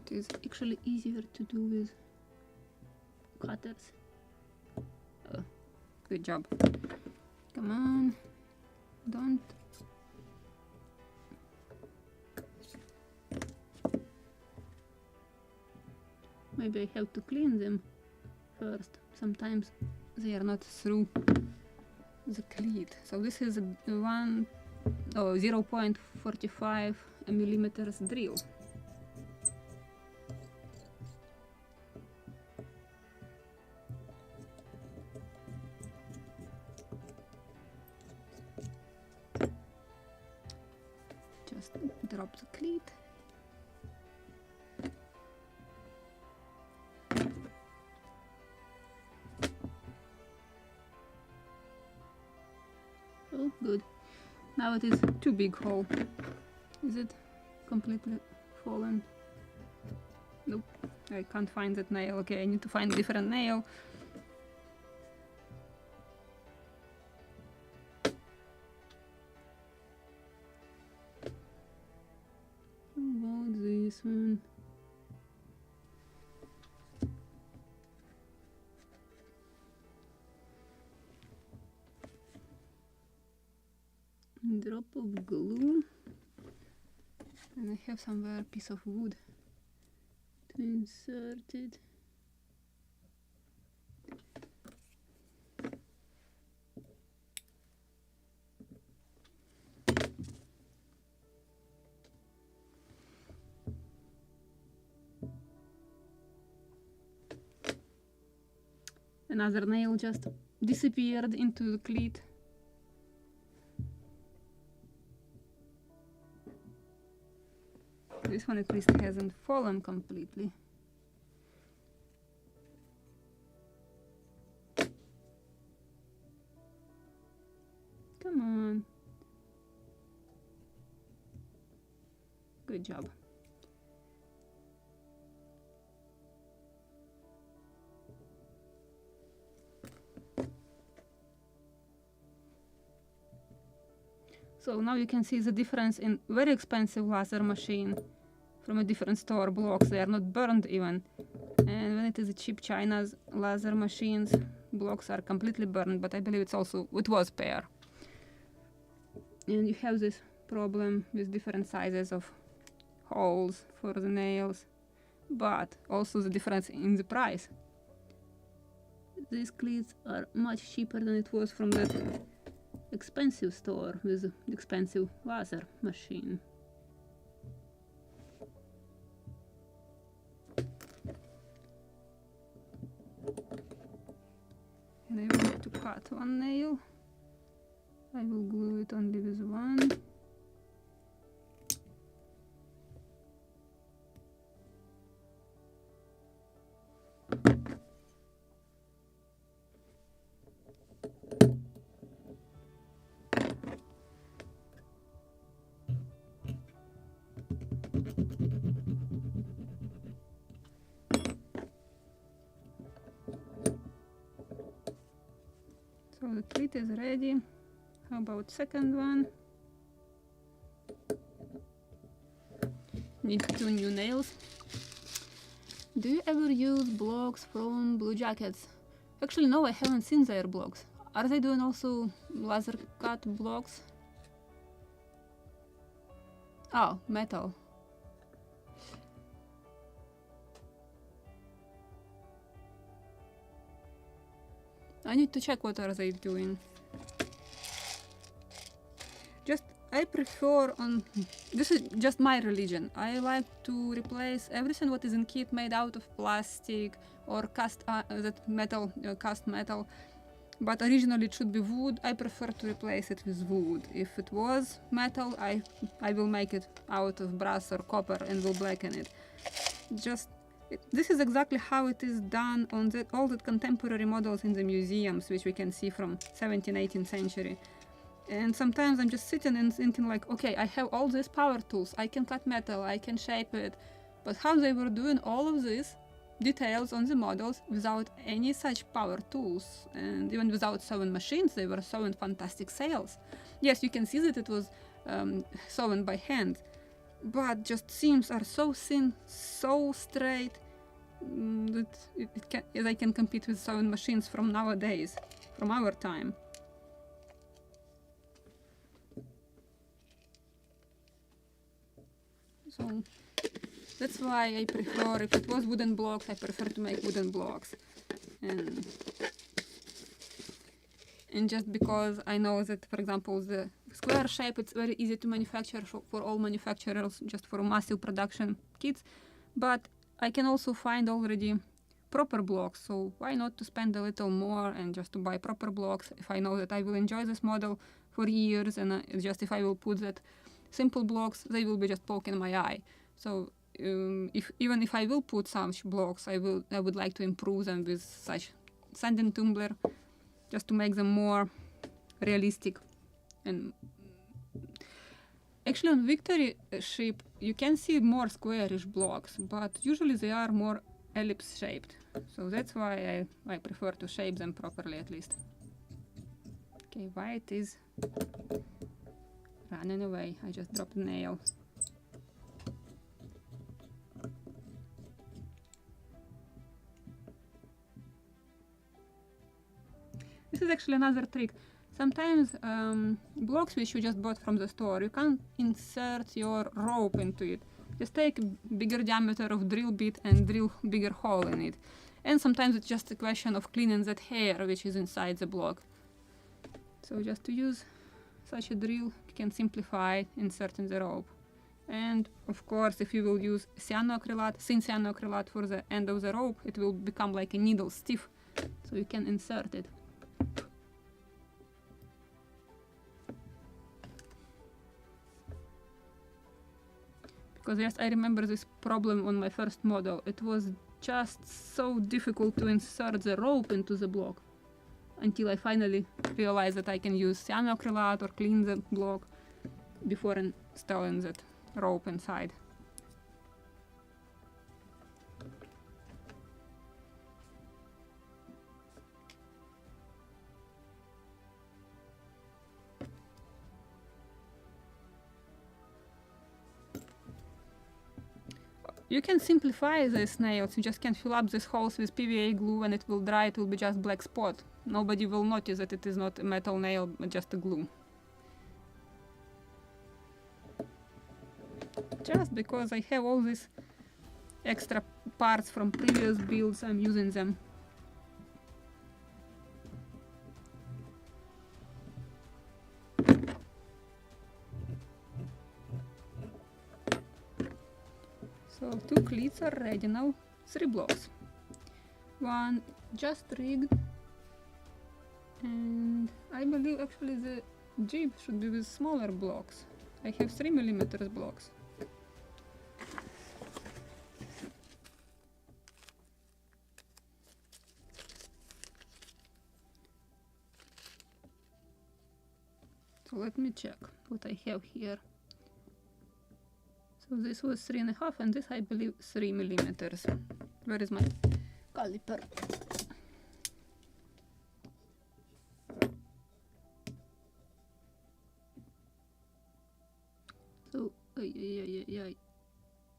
It is actually easier to do with cutters. Oh, good job. Come on, don't. Maybe I have to clean them first. Sometimes they are not through the cleat. So this is a 0.45 millimeters drill. Just drop the cleat. Oh, good. Now it is too big hole. Is it completely fallen? Nope, I can't find that nail. Okay, I need to find a different nail. How about this one? Drop of glue, and I have somewhere a piece of wood to insert it. Another nail just disappeared into the cleat. This one at least hasn't fallen completely. Come on. Good job. So now you can see the difference in very expensive laser machine from a different store blocks. They are not burned even. And when it is a cheap China's laser machines, blocks are completely burned, but I believe it was pair. And you have this problem with different sizes of holes for the nails, but also the difference in the price. These cleats are much cheaper than it was from that expensive store with the expensive laser machine. And I want to cut one nail. I will glue it only with one. So the cleat is ready. How about second one? Need 2 new nails. Do you ever use blocks from Blue Jackets? Actually no, I haven't seen their blocks. Are they doing also laser cut blocks? Oh, metal. I need to check what are they doing. I prefer on, this is just my religion, I like to replace everything what is in kit made out of plastic or cast that metal, cast metal, but originally it should be wood. I prefer to replace it with wood. If it was metal, I will make it out of brass or copper and will blacken it. This is exactly how it is done on all the contemporary models in the museums, which we can see from 17th, 18th century. And sometimes I'm just sitting and thinking like, okay, I have all these power tools, I can cut metal, I can shape it, but how they were doing all of these details on the models without any such power tools, and even without sewing machines, they were sewing fantastic sails. Yes, you can see that it was sewn by hand, but just seams are so thin, so straight, that they can compete with sewing machines from nowadays, from our time. So that's why I prefer, if it was wooden blocks, I prefer to make wooden blocks. And just because I know that, for example, the square shape, it's very easy to manufacture for all manufacturers, just for massive production kits. But I can also find already proper blocks, so why not to spend a little more and just to buy proper blocks if I know that I will enjoy this model for years, and just if I will put that simple blocks, they will be just poking my eye. So even if I will put such blocks, I would like to improve them with such sanding tumbler, just to make them more realistic. And actually on Victory ship you can see more squarish blocks, but usually they are more ellipse shaped. So that's why I prefer to shape them properly at least. Okay, why it is running away? I just dropped a nail. This is actually another trick. Sometimes blocks which you just bought from the store, you can't insert your rope into it. Just take a bigger diameter of drill bit and drill bigger hole in it. And sometimes it's just a question of cleaning that hair which is inside the block. So just to use such a drill, you can simplify inserting the rope. And of course, if you will use cyanoacrylate, thin cyanoacrylate for the end of the rope, it will become like a needle stiff, so you can insert it. Because yes, I remember this problem on my first model. It was just so difficult to insert the rope into the block, until I finally realized that I can use cyanoacrylate or clean the block before installing that rope inside. You can simplify these nails. You just can fill up these holes with PVA glue, and it will dry. It will be just black spot. Nobody will notice that it is not a metal nail, but just a glue. Just because I have all these extra parts from previous builds, I'm using them. So 2 cleats are ready now, 3 blocks. One just rigged, and I believe actually the jib should be with smaller blocks. I have 3mm blocks. So let me check what I have here. So this was 3.5, and this I believe 3mm. Where is my caliper? So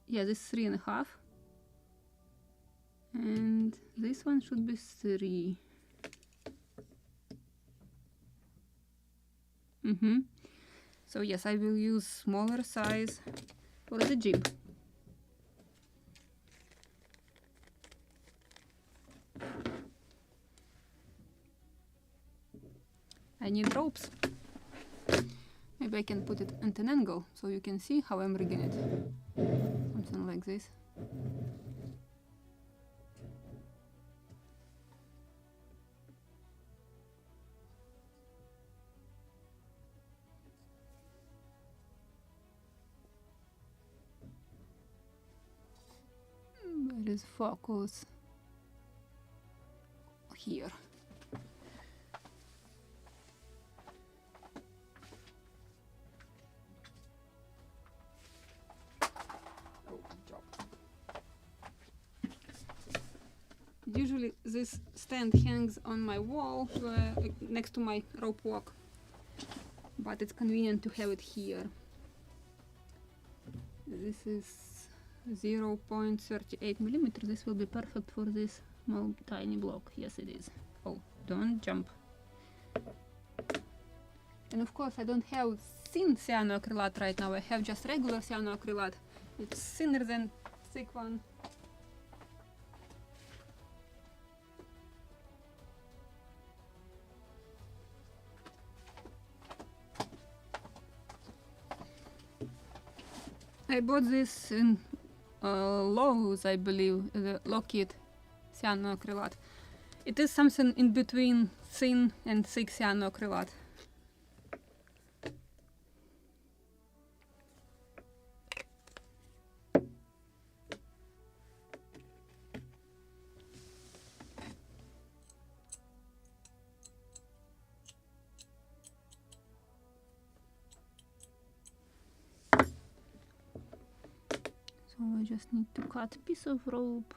yeah, this 3.5, and this one should be 3. So yes, I will use smaller size for the jib. I need ropes. Maybe I can put it at an angle so you can see how I'm rigging it. Something like this. Where is focus? Here. Usually this stand hangs on my wall next to my rope walk, but it's convenient to have it here. This is 0.38 millimeters. This will be perfect for this small tiny block. Yes, it is. Oh, don't jump. And of course I don't have thin cyanoacrylate right now. I have just regular cyanoacrylate. It's thinner than thick one. I bought this in Lowe's, I believe, the Lockheed cyanoacrylate. It is something in between thin and thick cyanoacrylate. I just need to cut a piece of rope,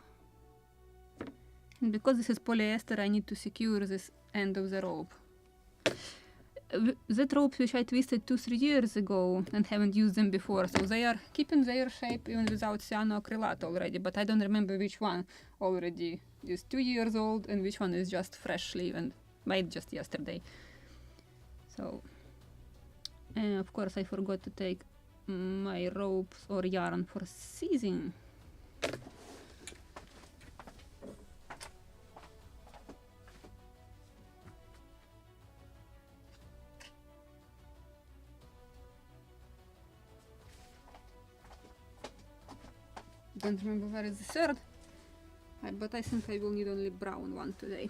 and because this is polyester I need to secure this end of the rope. That rope which I twisted 2-3 years ago and haven't used them before, so they are keeping their shape even without cyanoacrylate already, but I don't remember which one already is 2 years old and which one is just freshly and made just yesterday. So, and of course I forgot to take my ropes or yarn for seizing. Don't remember where is the third, but I think I will need only brown one today.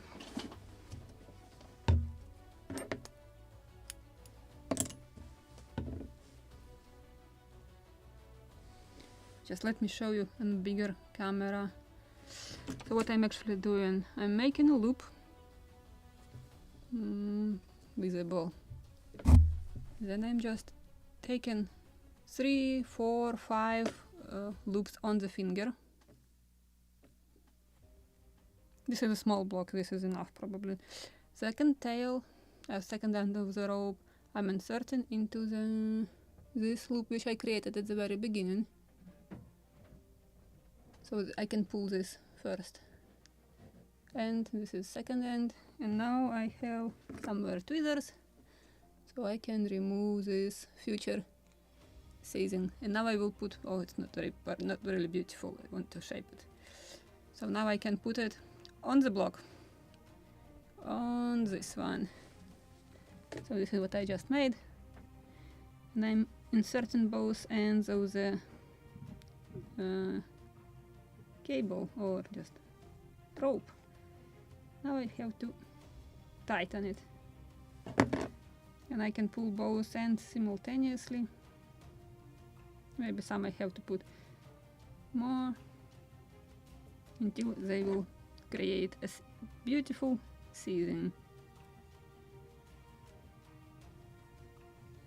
Just let me show you on bigger camera. So what I'm actually doing, I'm making a loop, visible. Then I'm just taking 3, 4, 5 loops on the finger. This is a small block, this is enough probably. Second tail, second end of the rope, I'm inserting into this loop which I created at the very beginning. So I can pull this first. And this is second end, and now I have somewhere tweezers, so I can remove this future seizing. And now I will put, oh, it's not really beautiful, I want to shape it. So now I can put it on the block, on this one. So this is what I just made, and I'm inserting both ends of the cable or just rope. Now I have to tighten it, and I can pull both ends simultaneously. Maybe some I have to put more until they will create a beautiful seizing.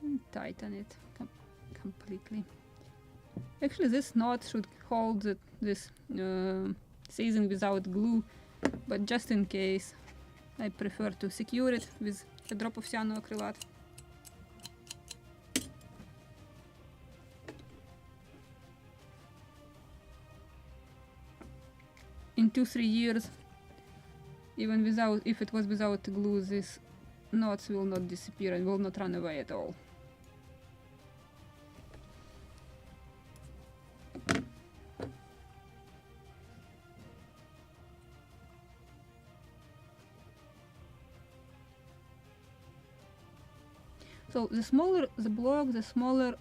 And tighten it completely. Actually, this knot should hold this seizing without glue, but just in case, I prefer to secure it with a drop of cyanoacrylate. In 2-3 years, even without, if it was without glue, these knots will not disappear and will not run away at all. So the smaller the block, the smaller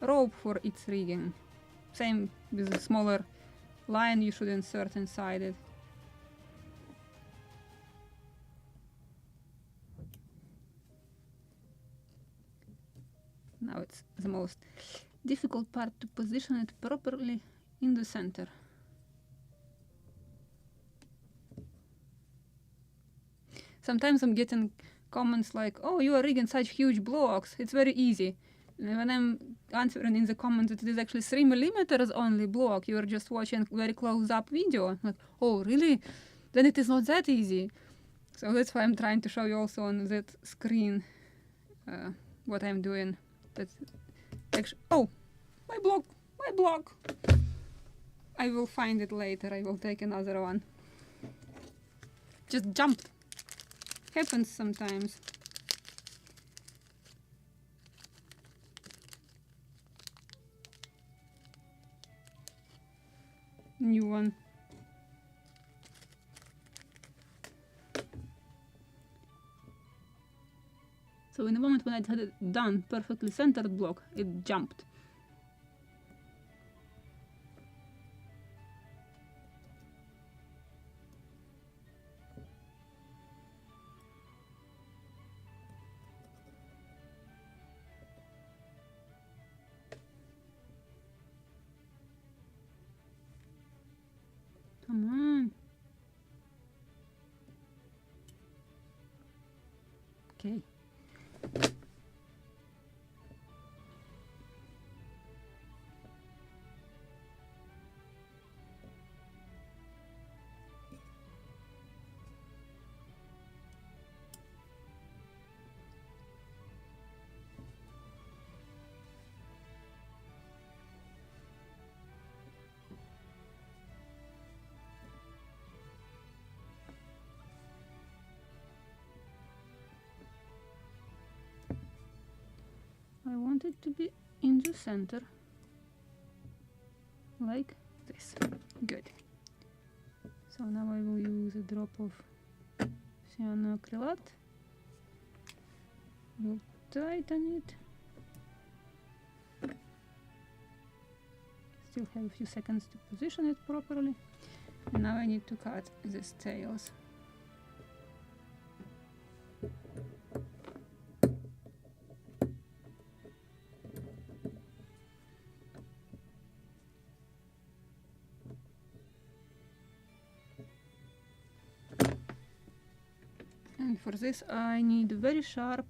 rope for its rigging. Same with the smaller line you should insert inside it. Now it's the most difficult part, to position it properly in the center. Sometimes I'm getting comments like, oh, you are rigging such huge blocks, it's very easy. And when I'm answering in the comments that it is actually 3 millimeters only block, you are just watching very close-up video. Like, oh, really? Then it is not that easy. So that's why I'm trying to show you also on that screen what I'm doing. That's actually, oh, my block. I will find it later. I will take another one. Just jumped. Happens sometimes. New one. So in the moment when I had it done, perfectly centered block, it jumped. Come on. Okay. I want it to be in the center, like this. Good. So now I will use a drop of cyanoacrylate. We'll tighten it. Still have a few seconds to position it properly. And now I need to cut these tails. And for this I need very sharp,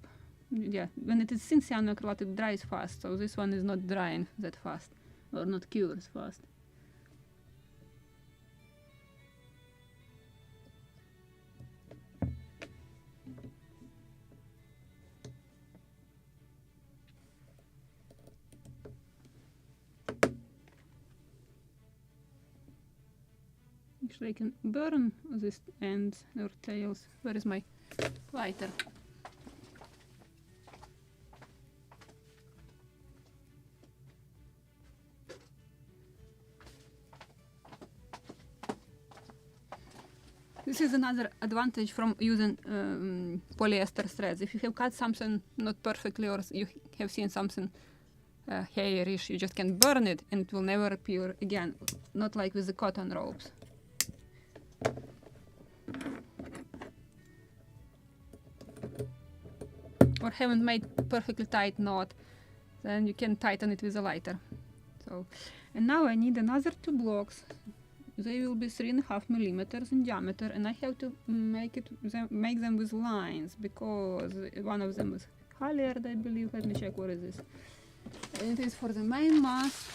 yeah, when it is thin cyanoacrylate it dries fast, so this one is not drying that fast, or not cures fast. Actually I can burn these ends or tails. Where is my lighter? This is another advantage from using polyester threads. If you have cut something not perfectly, or you have seen something hairish, you just can burn it and it will never appear again, not like with the cotton ropes. Or haven't made perfectly tight knot, then you can tighten it with a lighter. So, and now I need another 2 blocks. They will be 3.5 millimeters in diameter, and I have to make them with lines, because one of them is halyard, I believe. Let me check what is this. It is for the main mast,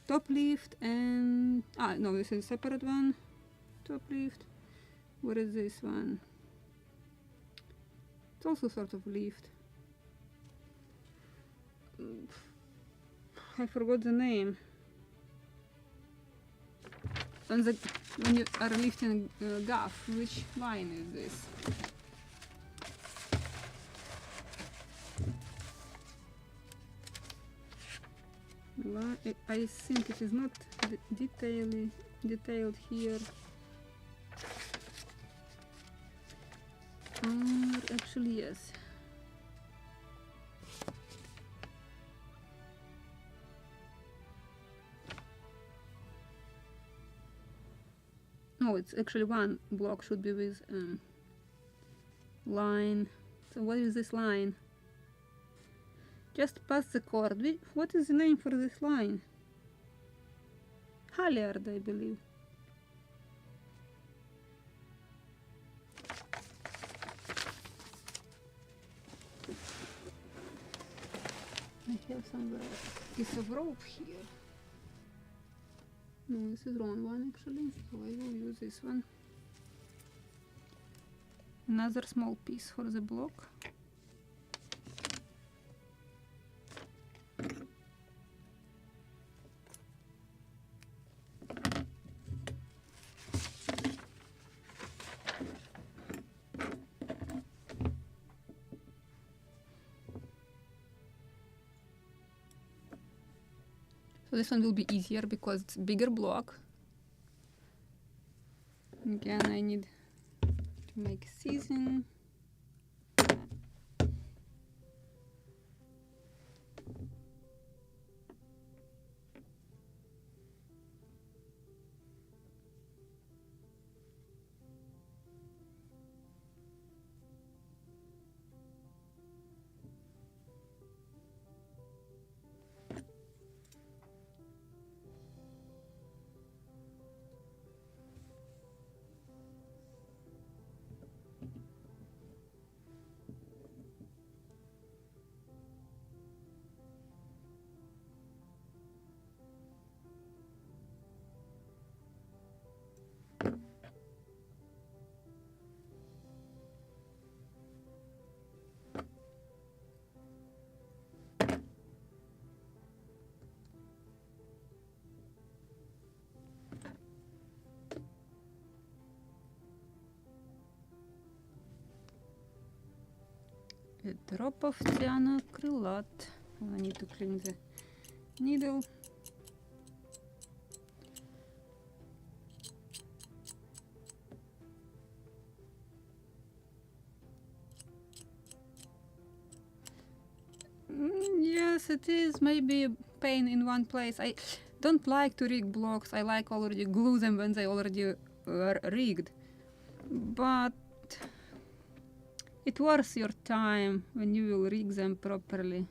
top lift, and no, this is a separate one. Top lift. What is this one? It's also sort of lift. I forgot the name. And when you are lifting gaff, which line is this? I think it is not detailed here. Or actually actually yes. Oh, it's actually one block should be with line. So what is this line? Just past the cord. What is the name for this line? Halyard, I believe. I have somewhere a piece of rope here. No, this is wrong one actually, so I will use this one. Another small piece for the block. So this one will be easier because it's a bigger block. Again, I need to make a season. A drop of cyanacrylate. I need to clean the needle. Yes, it is maybe a pain in one place. I don't like to rig blocks. I like already glue them when they already are rigged. But it's worth your time when you will rig them properly.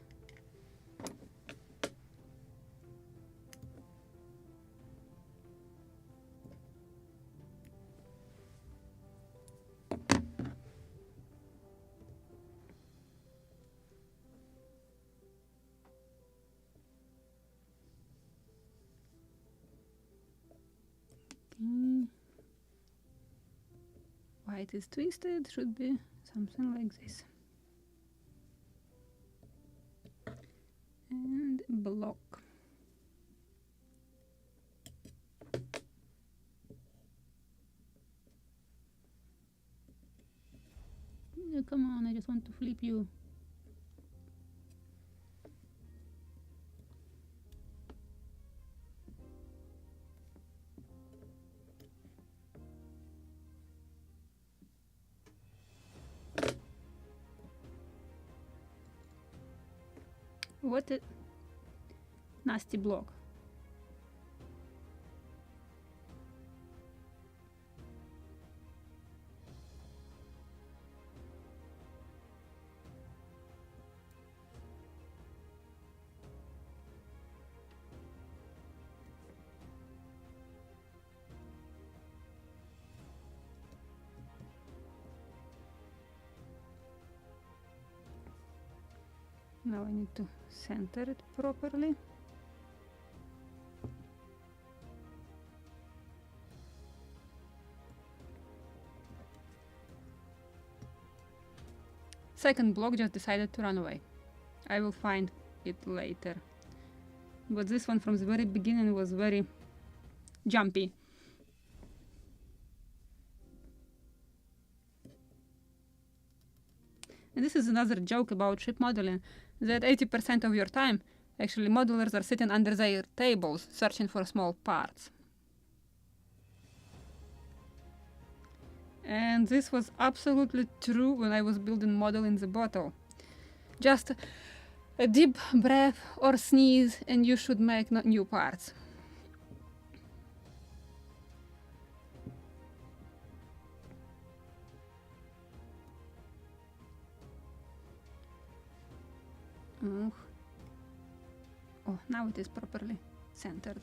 White is twisted, should be something like this. And block. Oh, come on, I just want to flip you. What a nasty block. Now I need to center it properly. Second block just decided to run away. I will find it later. But this one from the very beginning was very jumpy. And this is another joke about ship modeling, that 80% of your time, actually modelers are sitting under their tables searching for small parts. And this was absolutely true when I was building model in the bottle. Just a deep breath or sneeze and you should make new parts. Oh, now it is properly centered.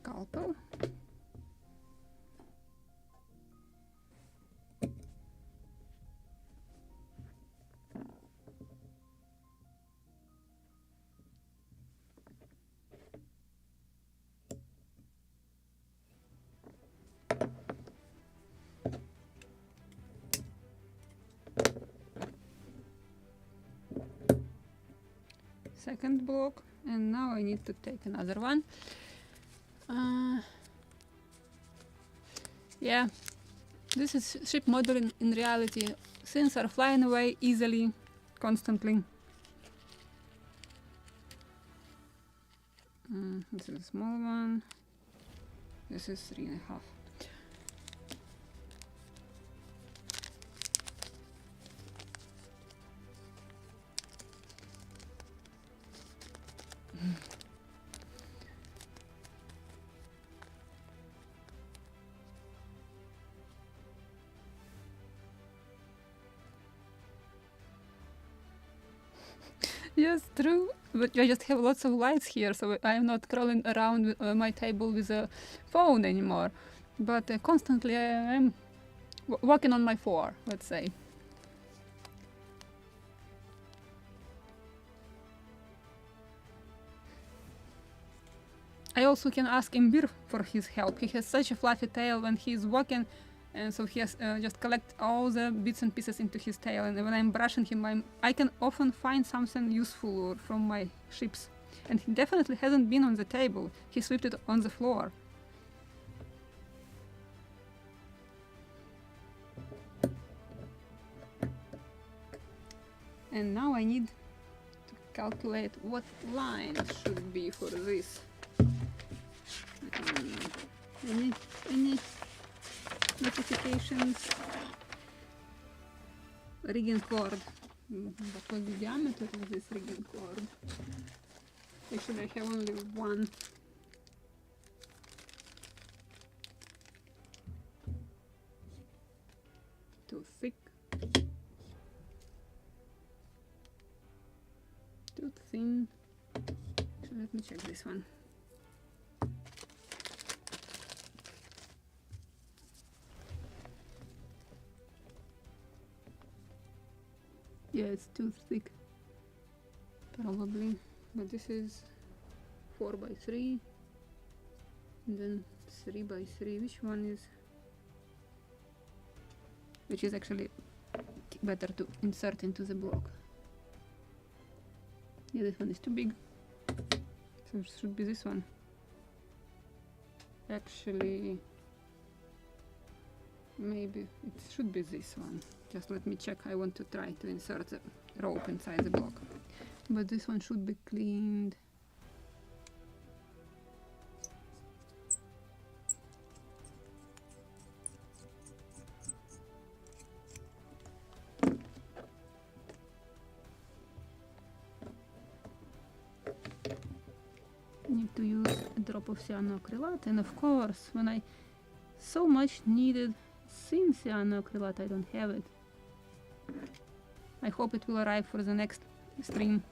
Scalpel. Second block, and now I need to take another one. Yeah, this is ship modeling in reality. Things are flying away easily, constantly. This is a small one. This is 3.5. Yes, true. But I just have lots of lights here, so I'm not crawling around with, my table with a phone anymore. But constantly I'm working on my 4, let's say. I also can ask Imbir for his help. He has such a fluffy tail when he's walking, and so he has just collect all the bits and pieces into his tail. And when I'm brushing him, I can often find something useful from my ships. And he definitely hasn't been on the table. He swept it on the floor. And now I need to calculate what line should be for this. Any notifications? Rigging cord. What was the diameter of this rigging cord? Actually, I have only one. Too thick. Too thin. So let me check this one. Yeah, it's too thick, probably, but this is 4 by 3, and then 3 by 3. Which is actually better to insert into the block? Yeah, this one is too big, so it should be this one. Actually, maybe it should be this one. Just let me check. I want to try to insert the rope inside the block. But this one should be cleaned. Need to use a drop of cyanoacrylate, and of course, when I so much needed thin cyanoacrylate, I don't have it. I hope it will arrive for the next stream.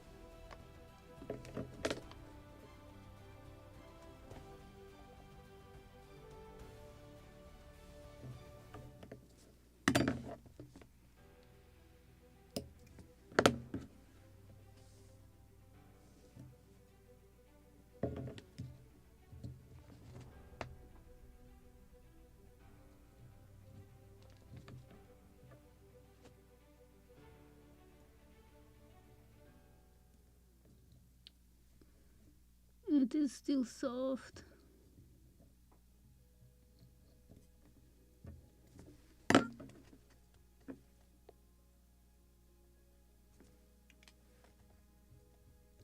It is still soft.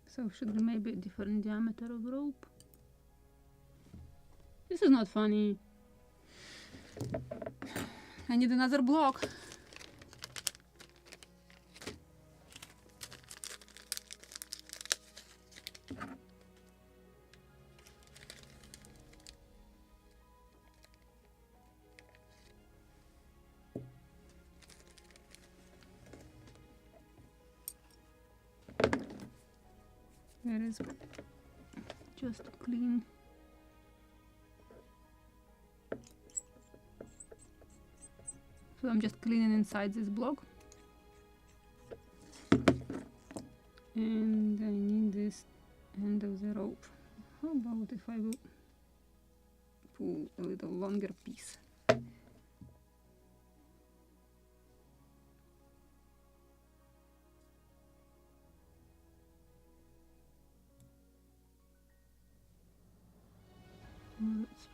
So should be maybe a different diameter of rope. This is not funny. I need another block. There is just clean. So I'm just cleaning inside this block. And I need this end of the rope. How about if I will pull a little longer piece? It's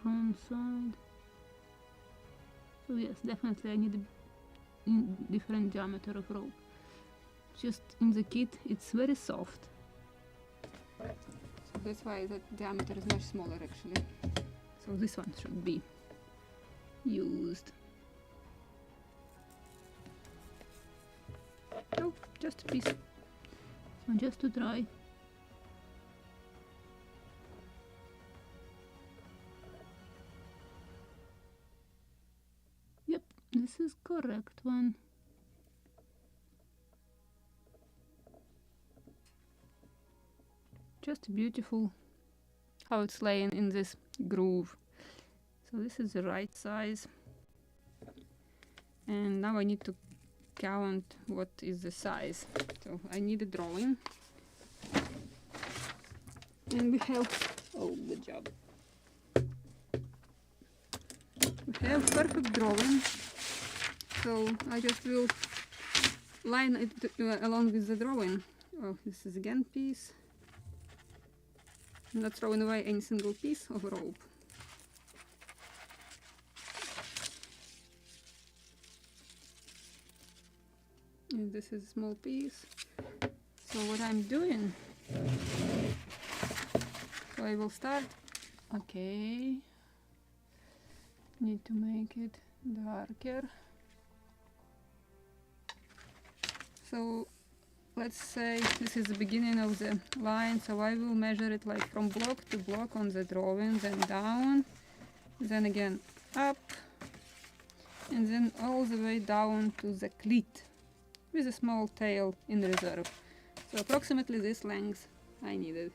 wrong side. So yes, definitely I need a different diameter of rope. Just in the kit it's very soft. So that's why the diameter is much smaller actually. So this one should be used. Oh, just a piece. So just to try. Yep, this is correct one. Just beautiful how it's laying in this groove. So this is the right size. And now I need to count what is the size. So I need a drawing. And we have, oh, good job. We have perfect drawing. So I just will line it along with the drawing. Oh, this is again piece. I'm not throwing away any single piece of rope. And this is a small piece. So what I'm doing, so I will start, okay, need to make it darker. So let's say this is the beginning of the line, so I will measure it like from block to block on the drawing, then down, then again up, and then all the way down to the cleat with a small tail in reserve. So approximately this length I needed,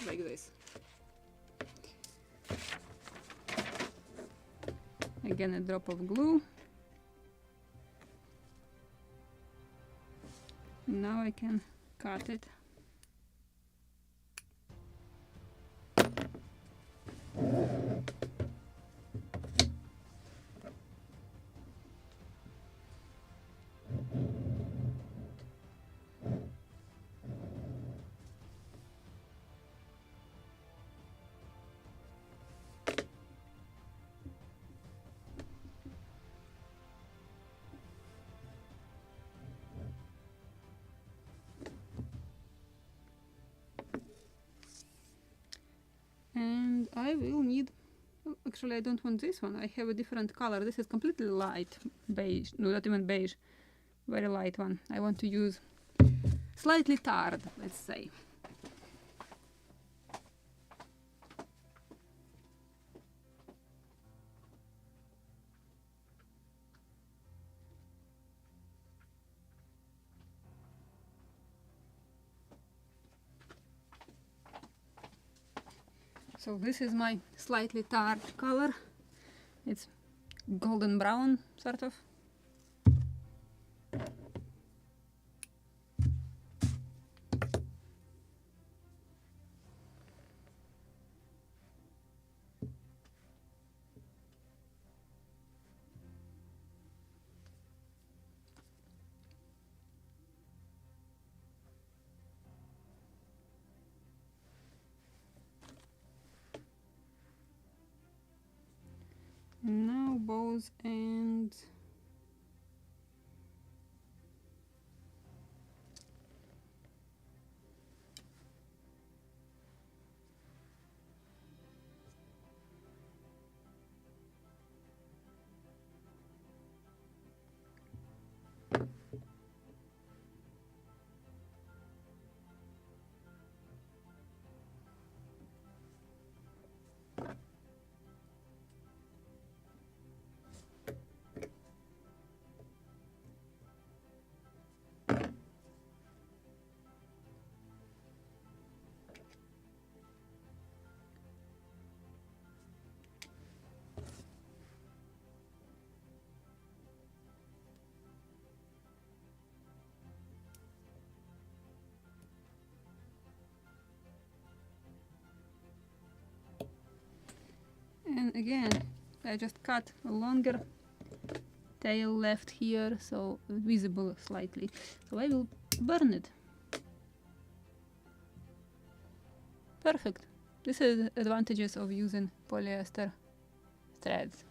like this. Again a drop of glue. Now I can cut it. And I will need, oh, actually I don't want this one, I have a different color. This is completely light beige, no, not even beige, very light one. I want to use slightly tarred, let's say. So this is my slightly tarred color. It's golden brown, sort of. those and again I just cut a longer tail left here, so visible slightly. So I will burn it. Perfect. This is advantages of using polyester threads.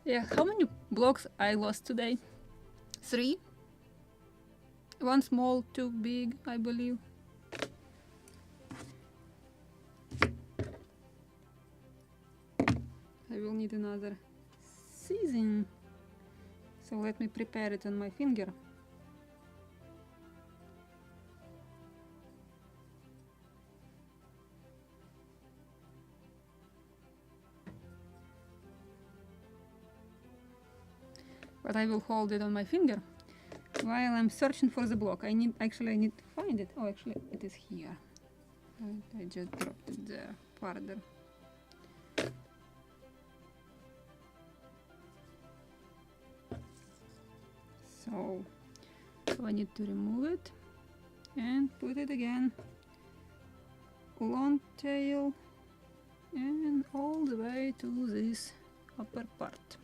Yeah, how many blocks I lost today? 3. 1 small, 2 big, I believe. I will need another season. So let me prepare it on my finger. But I will hold it on my finger while I'm searching for the block. I need to find it. Oh, actually it is here. I just dropped it there farther. So I need to remove it and put it again. Long tail and all the way to this upper part.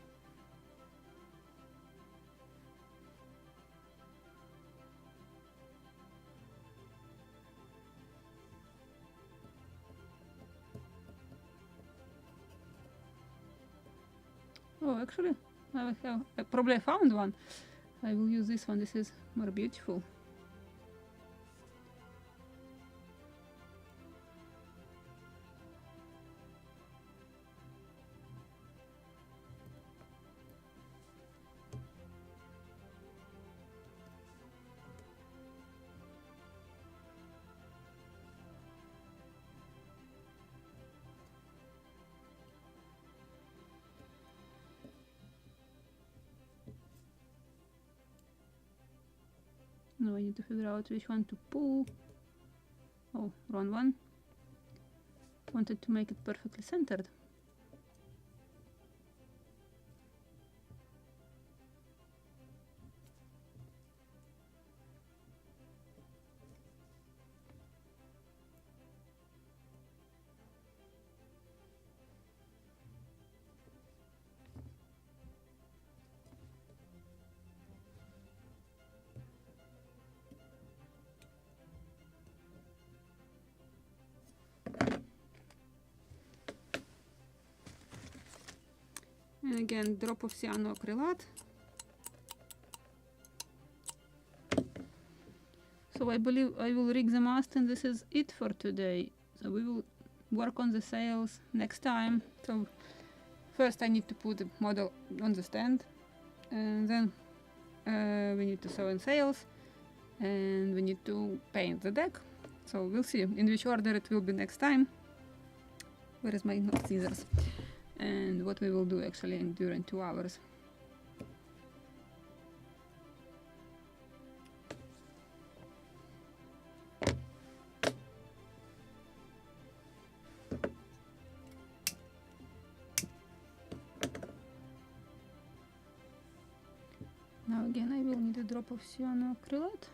Oh, actually, I probably found one. I will use this one. This is more beautiful. Now I need to figure out which one to pull. Oh, wrong one. Wanted to make it perfectly centered. And again, drop of cyanoacrylate. So I believe I will rig the mast, and this is it for today. So we will work on the sails next time. So first I need to put the model on the stand, and then we need to sew in sails, and we need to paint the deck. So we'll see in which order it will be next time. Where is my scissors? And what we will do actually during 2 hours. Now again I will need a drop of cyanoacrylate.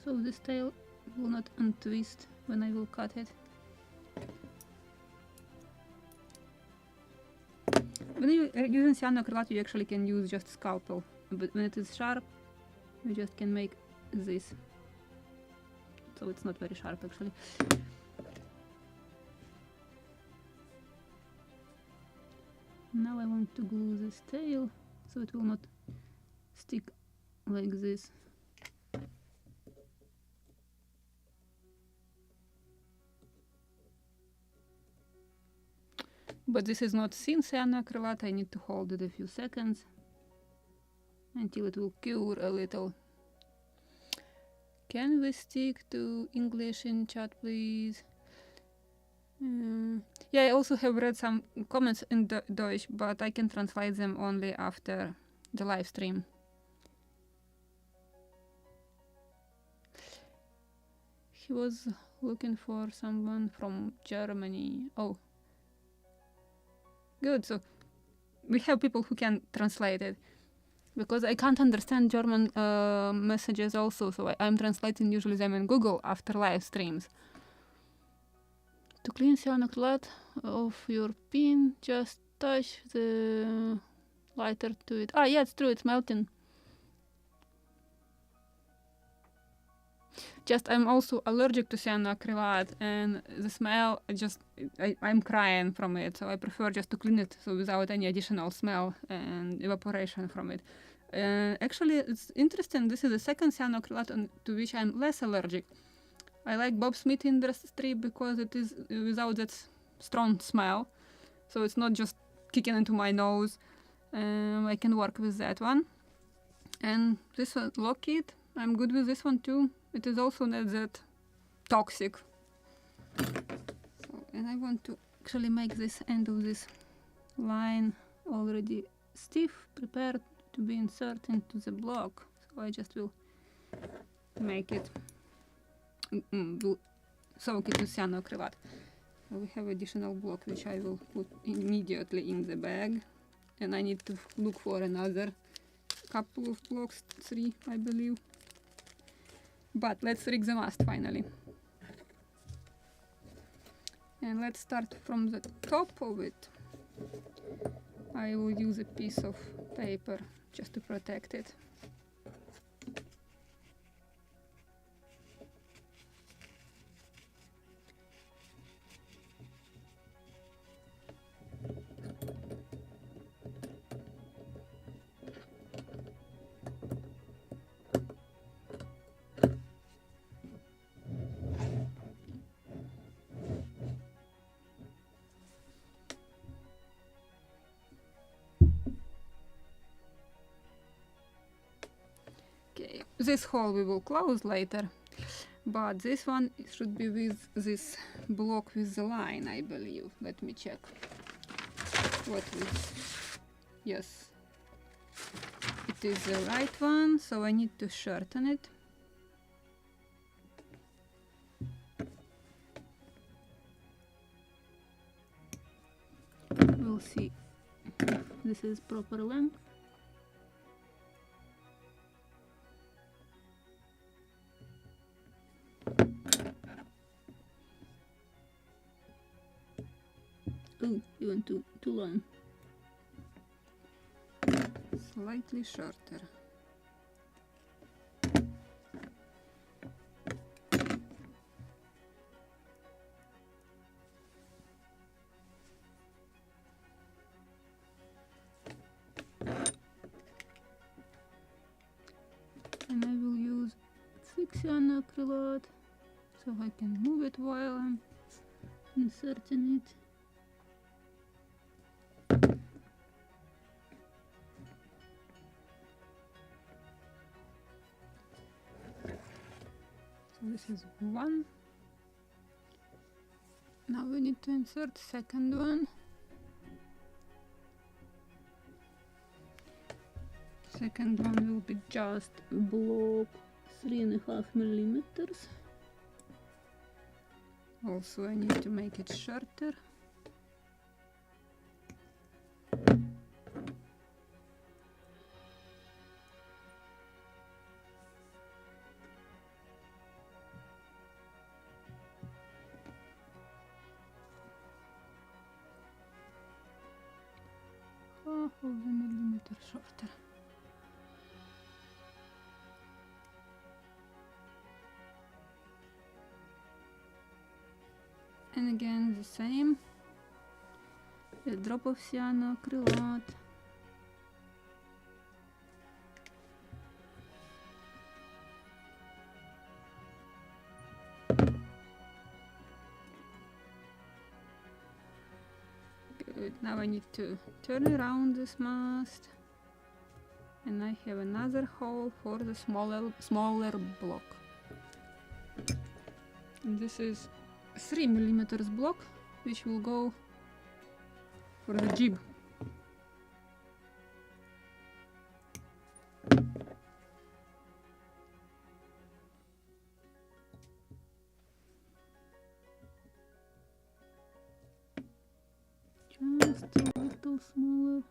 so this tail will not untwist when I will cut it. When you're using cyanoacrylate, you actually can use just scalpel, but when it is sharp, you just can make this. So it's not very sharp actually. Now I want to glue this tail so it will not stick like this. But this is not thin cyanoacrylate, I need to hold it a few seconds until it will cure a little. Can we stick to English in chat, please? Yeah, I also have read some comments in Deutsch, but I can translate them only after the live stream. He was looking for someone from Germany. Oh. Good, so we have people who can translate it. Because I can't understand German messages also, so I'm translating usually them in Google after live streams. To clean cyanoacrylate of your pin, just touch the lighter to it. Ah, yeah, it's true, it's melting. Just I'm also allergic to cyanoacrylate, and the smell, I'm crying from it, so I prefer just to clean it so without any additional smell and evaporation from it. Actually, it's interesting, this is the second cyanoacrylate to which I'm less allergic. I like Bob Smith Industry because it is without that strong smell, so it's not just kicking into my nose. I can work with that one. And this one, Lockheed, I'm good with this one too. It is also not that toxic. So, and I want to actually make this end of this line already stiff, prepared to be inserted into the block. So I just will make it, soak it with cyanoacrylate. So we have additional block which I will put immediately in the bag. And I need to look for another couple of blocks, 3 I believe. But let's rig the mast finally. And let's start from the top of it. I will use a piece of paper just to protect it. This hole we will close later, but this one should be with this block with the line, I believe. Let me check. What is... Yes. It is the right one, so I need to shorten it. We'll see if this is proper length. Oh, even too long. Slightly shorter. And I will use thick cyanoacrylate so I can move it while I'm inserting it. So this is one. Now we need to insert second one. Second one will be just block 3.5 millimeters. Also I need to make it shorter. shorter. And again the same. A drop of cyanoacrylate. Good. Now I need to turn around this mast, and I have another hole for the smaller block. And this is 3 mm block, which will go for the jib. Just a little smaller.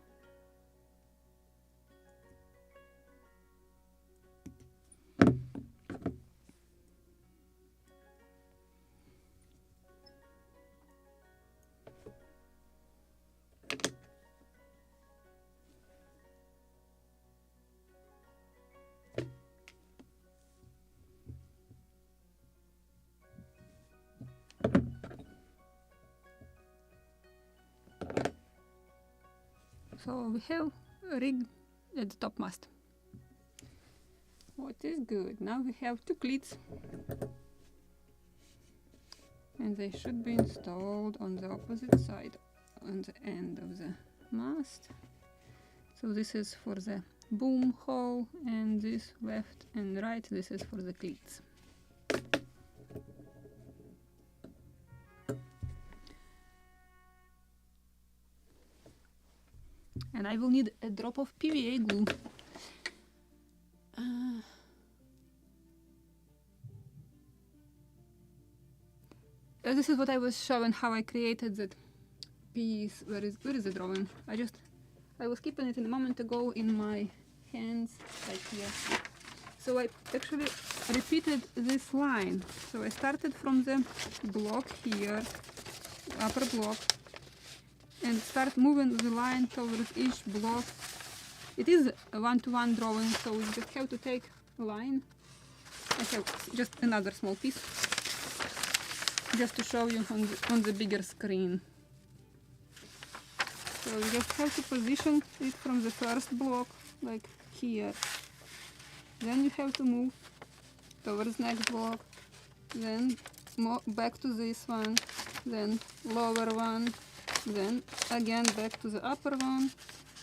So we have a rig at the topmast. What is good? Now we have 2 cleats, and they should be installed on the opposite side, on the end of the mast. So this is for the boom hole, and this left and right, this is for the cleats. And I will need a drop of PVA glue. This is what I was showing, how I created that piece. Where is the drawing? I was keeping it in a moment ago in my hands, like here. So I actually repeated this line. So I started from the block here, upper block, and start moving the line towards each block. It is a one-to-one drawing, so we just have to take a line. I have just another small piece, just to show you on the bigger screen. So you just have to position it from the first block, like here. Then you have to move towards next block, then back to this one, then lower one, then again back to the upper one,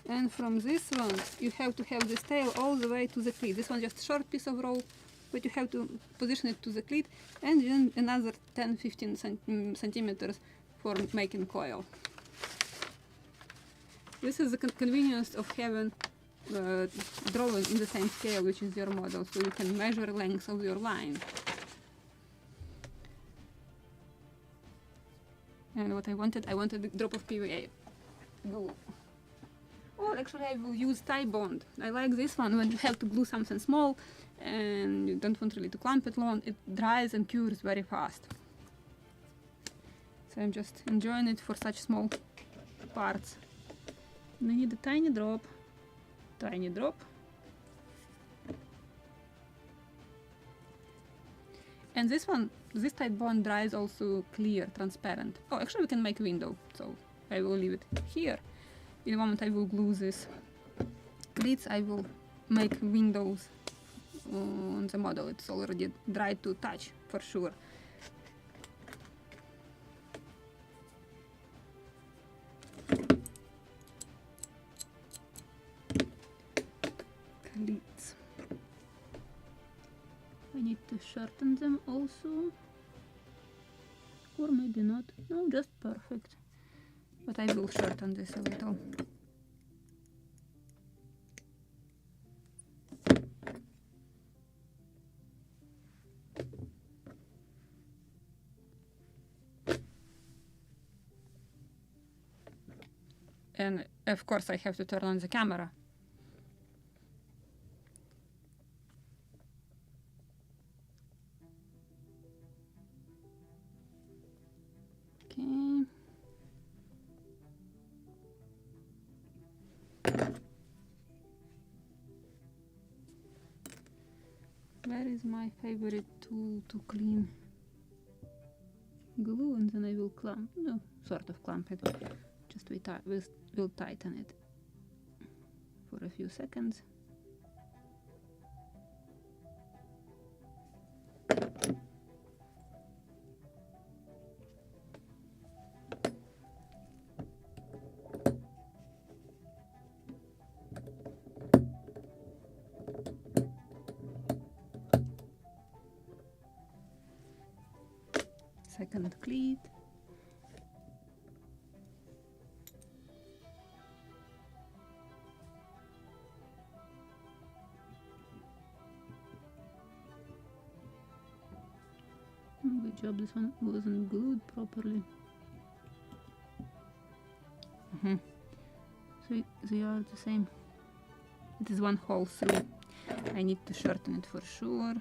and from this one you have to have this tail all the way to the cleat. This one just short piece of rope, but you have to position it to the cleat, and then another 10-15 centimeters for making coil. This is the convenience of having drawing in the same scale, which is your model, so you can measure length of your line. And what I wanted a drop of PVA glue. Or actually I will use tie bond. I like this one when you have to glue something small and you don't want really to clamp it long. It dries and cures very fast. So I'm just enjoying it for such small parts. And I need a tiny drop. Tiny drop. And this one, this tight bond dries also clear, transparent. Oh, actually we can make a window, so I will leave it here. In a moment I will glue this cleats. I will make windows on the model. It's already dry to touch, for sure. Cleats. I need to shorten them also, or maybe not. No, just perfect. But I will shorten this a little. And of course I have to turn on the camera. Okay. Where is my favorite tool to clean glue? And then I will clamp, no, sort of clamp it. Just we'll tighten it for a few seconds. Second cleat. Good job, this one wasn't glued properly. So they are the same. It is one hole through. I need to shorten it for sure.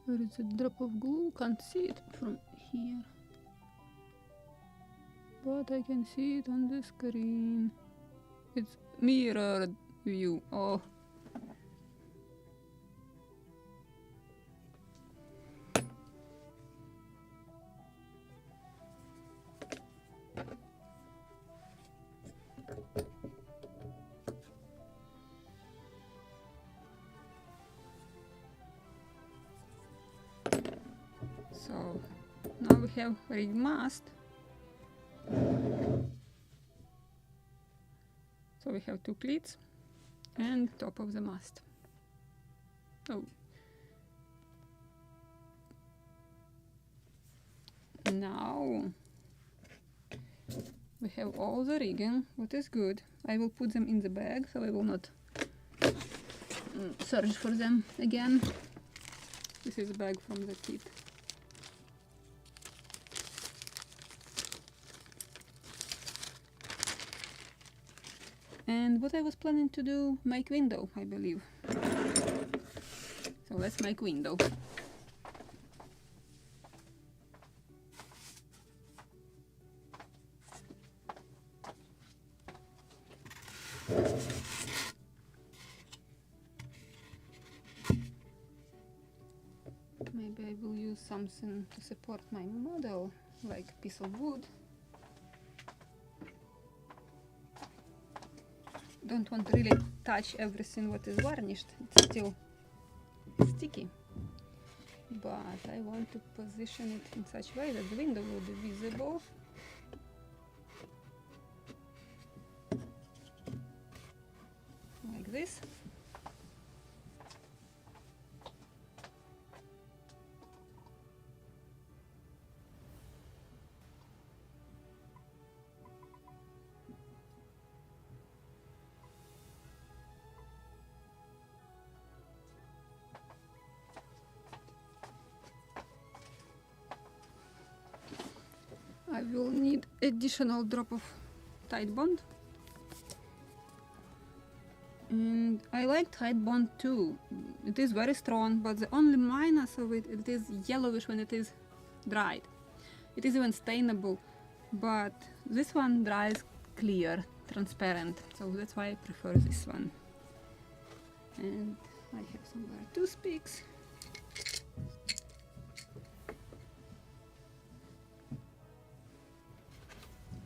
Where is a drop of glue? Can't see it from here, but I can see it on the screen. It's mirrored view. Oh. So now we have rig mast. So we have two cleats and top of the mast. Oh. Now we have all the rigging, what is good. I will put them in the bag so I will not search for them again. This is a bag from the kit. And what I was planning to do, make window, I believe. So let's make window. Maybe I will use something to support my model, like a piece of wood. Don't want to really touch everything what is varnished, it's still sticky. But I want to position it in such a way that the window will be visible. Like this. I will need additional drop of tight bond. And I like tight bond too. It is very strong, but the only minus of it, it is yellowish when it is dried. It is even stainable, but this one dries clear, transparent, so that's why I prefer this one. And I have somewhere toothpicks.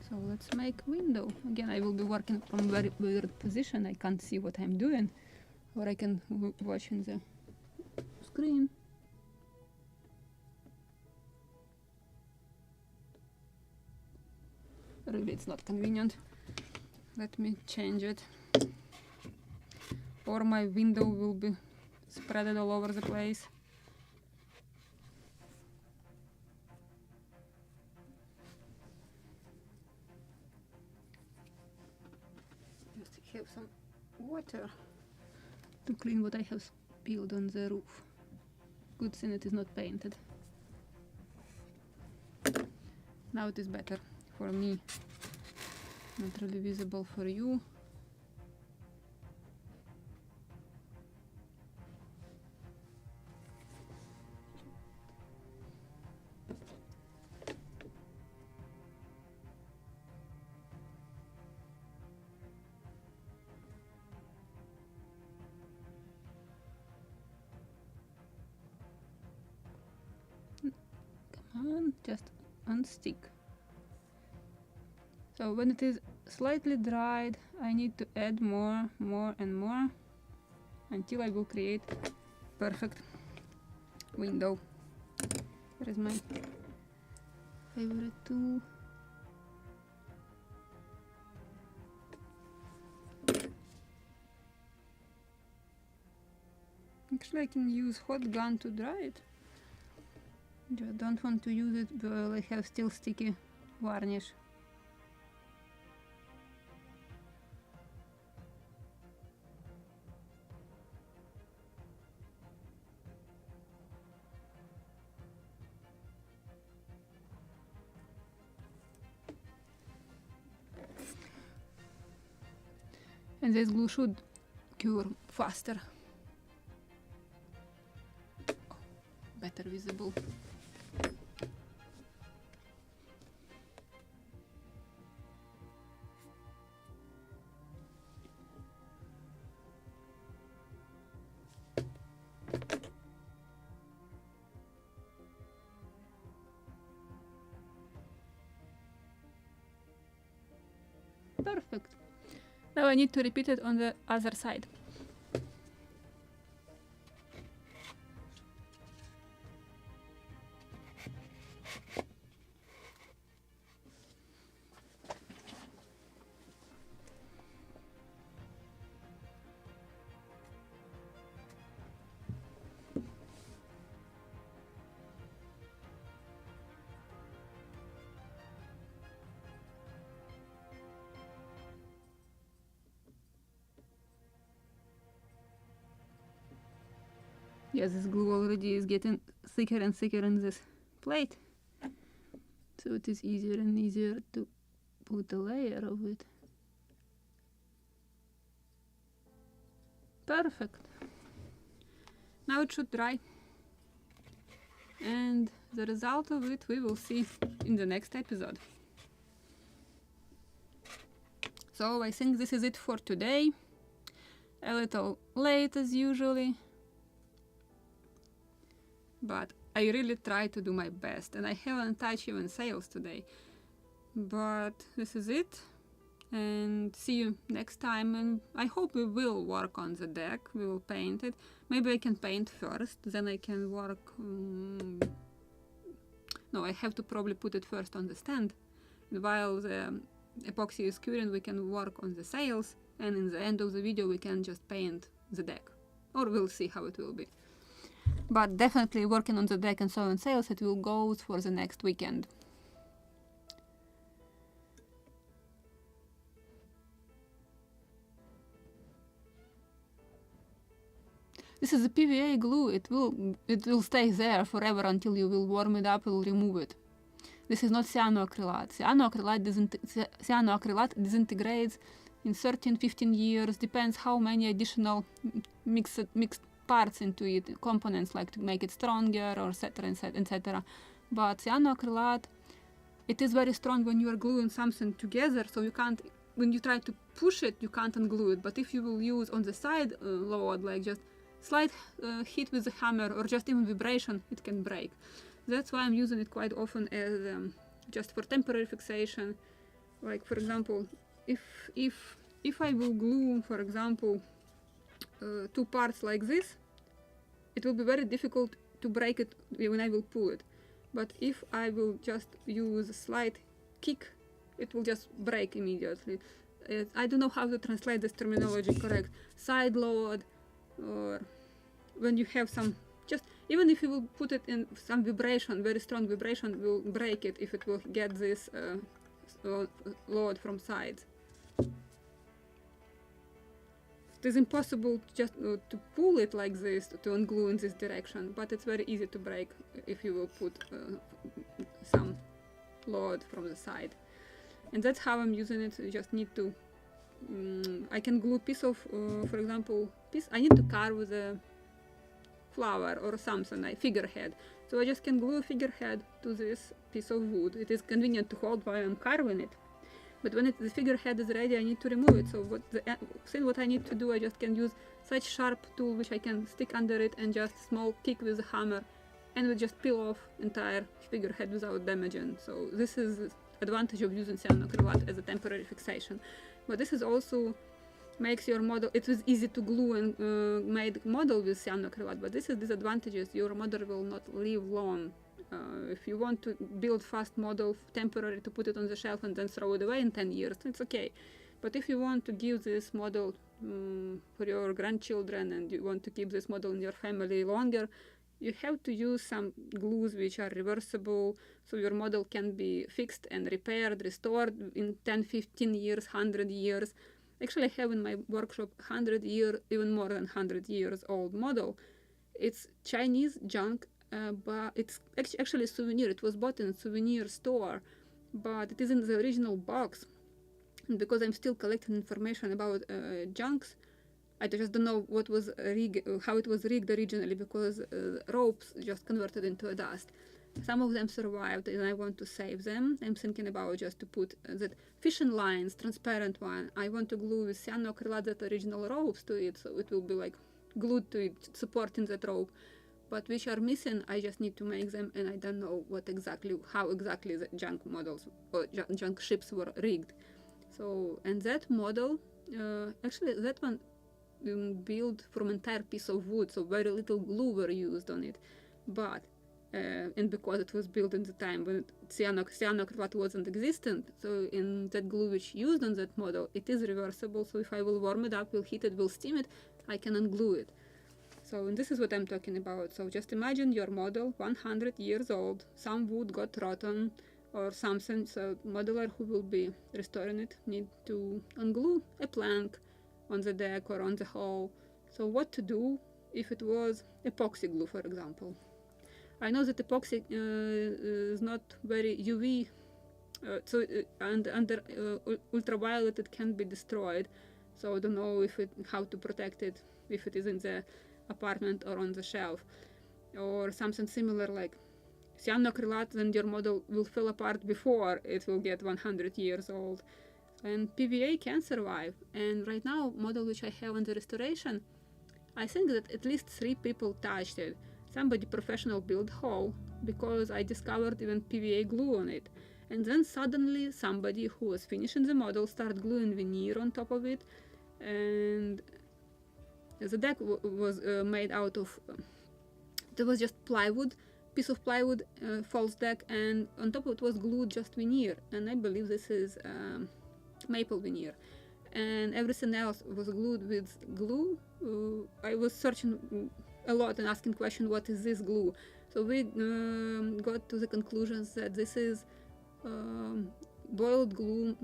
So let's make window. Again, I will be working from very weird position. I can't see what I'm doing, or I can watch in the screen. Really, it's not convenient. Let me change it. Or my window will be spread it all over the place. Just have some water to clean what I have spilled on the roof. Good thing it is not painted. Now it is better for me, not really visible for you. Come on, just unstick. So when it is slightly dried, I need to add more and more until I will create perfect window. Where is my favorite tool? Actually, I can use hot gun to dry it. Just don't want to use it while I have still sticky varnish. And this glue should cure faster. Better visible. Perfect. Now I need to repeat it on the other side. Yes, this glue already is getting thicker and thicker in this plate, so it is easier and easier to put a layer of it. Perfect. Now it should dry, and the result of it we will see in the next episode. So I think this is it for today. A little late as usually, but I really try to do my best, and I haven't touched even sails today. But this is it, and see you next time, and I hope we will work on the deck, we will paint it. Maybe I can paint first, then I can work... No, I have to probably put it first on the stand. And while the epoxy is curing, we can work on the sails, and in the end of the video we can just paint the deck. Or we'll see how it will be. But definitely working on the deck and sewing sails, it will go for the next weekend. This is a PVA glue. It will stay there forever until you will warm it up, you will remove it. This is not cyanoacrylate. Cyanoacrylate disintegrates in 13-15 years, depends how many additional mixed parts into it, components like to make it stronger or etc. But cyanoacrylate, it is very strong when you are gluing something together, so you can't, when you try to push it, you can't unglue it. But if you will use on the side load, like just slight hit with a hammer or just even vibration, it can break. That's why I'm using it quite often as just for temporary fixation. Like for example, if I will glue, for example, two parts like this, it will be very difficult to break it when I will pull it. But if I will just use a slight kick, it will just break immediately. I don't know how to translate this terminology correct. Side load or when you have some, just even if you will put it in some vibration, very strong vibration will break it if it will get this load from sides. It is impossible just to pull it like this, to unglue in this direction, but it's very easy to break if you will put some load from the side. And that's how I'm using it. You just need to, I can glue a piece of, for example, I need to carve the flower or something, a figurehead. So I just can glue a figurehead to this piece of wood. It is convenient to hold while I'm carving it. But when the figurehead is ready, I need to remove it. So what I need to do, I just can use such sharp tool which I can stick under it and just small kick with a hammer, and will just peel off entire figurehead without damaging. So this is advantage of using cyanoacrylate as a temporary fixation. But this is also makes your model, it was easy to glue and made model with cyanoacrylate, but this is disadvantages. Your model will not live long. If you want to build fast model temporary to put it on the shelf and then throw it away in 10 years, it's okay. But if you want to give this model for your grandchildren and you want to keep this model in your family longer, you have to use some glues which are reversible, so your model can be fixed and repaired, restored in 10, 15 years, 100 years. Actually, I have in my workshop 100 year, even more than 100 years old model. It's Chinese junk, but it's actually a souvenir. It was bought in a souvenir store, but it is in the original box. And because I'm still collecting information about junks, I just don't know what was how it was rigged originally, because ropes just converted into a dust. Some of them survived and I want to save them. I'm thinking about just to put that fishing lines, transparent one. I want to glue with cyanoacrylate that original ropes to it, so it will be like glued to it, supporting that rope. But which are missing, I just need to make them, and I don't know how exactly the junk models or junk ships were rigged. So, and that model, actually that one built from entire piece of wood, so very little glue were used on it. But and because it was built in the time when cyanoacrylate wasn't existent, so in that glue which used on that model, it is reversible. So if I will warm it up, will heat it, will steam it, I can unglue it. So, and this is what I'm talking about. So just imagine your model 100 years old, some wood got rotten or something, so modeler who will be restoring it need to unglue a plank on the deck or on the hull. So what to do if it was epoxy glue, for example? I know that epoxy is not very UV, and under ultraviolet it can be destroyed. So I don't know how to protect it if it is in the apartment or on the shelf, or something similar like cyanoacrylate. Then your model will fall apart before it will get 100 years old. And PVA can survive. And right now, model which I have in the restoration, I think that at least 3 people touched it. Somebody professional built hull because I discovered even PVA glue on it. And then suddenly somebody who was finishing the model started gluing veneer on top of it. And the deck was made out of, there was just plywood, piece of plywood, false deck, and on top of it was glued just veneer. And I believe this is maple veneer. And everything else was glued with glue. I was searching a lot and asking question, what is this glue? So we got to the conclusions that this is boiled glue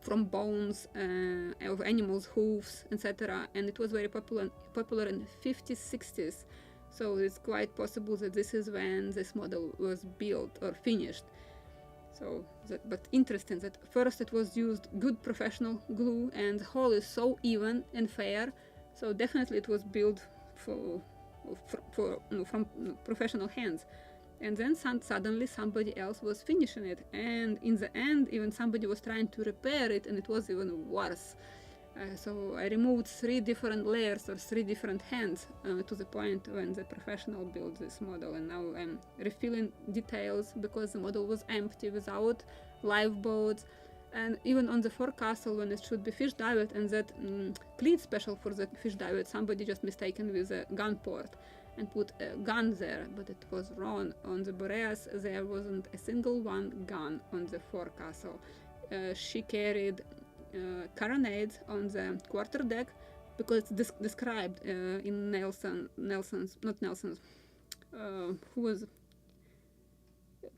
from bones of animals' hooves, etc. And it was very popular in 50s, 60s. So it's quite possible that this is when this model was built or finished. So, but interesting that first it was used good professional glue, and the whole is so even and fair. So definitely it was built from professional hands. And then suddenly somebody else was finishing it, and in the end even somebody was trying to repair it, and it was even worse. So I removed 3 different layers or 3 different hands to the point when the professional built this model, and now I'm refilling details because the model was empty without lifeboats. And even on the forecastle, when it should be fish dived, and that cleat special for the fish dived, somebody just mistaken with a gun port and put a gun there, but it was wrong. On the Boreas there wasn't a single gun on the forecastle. She carried carronades on the quarterdeck, because it's described in who was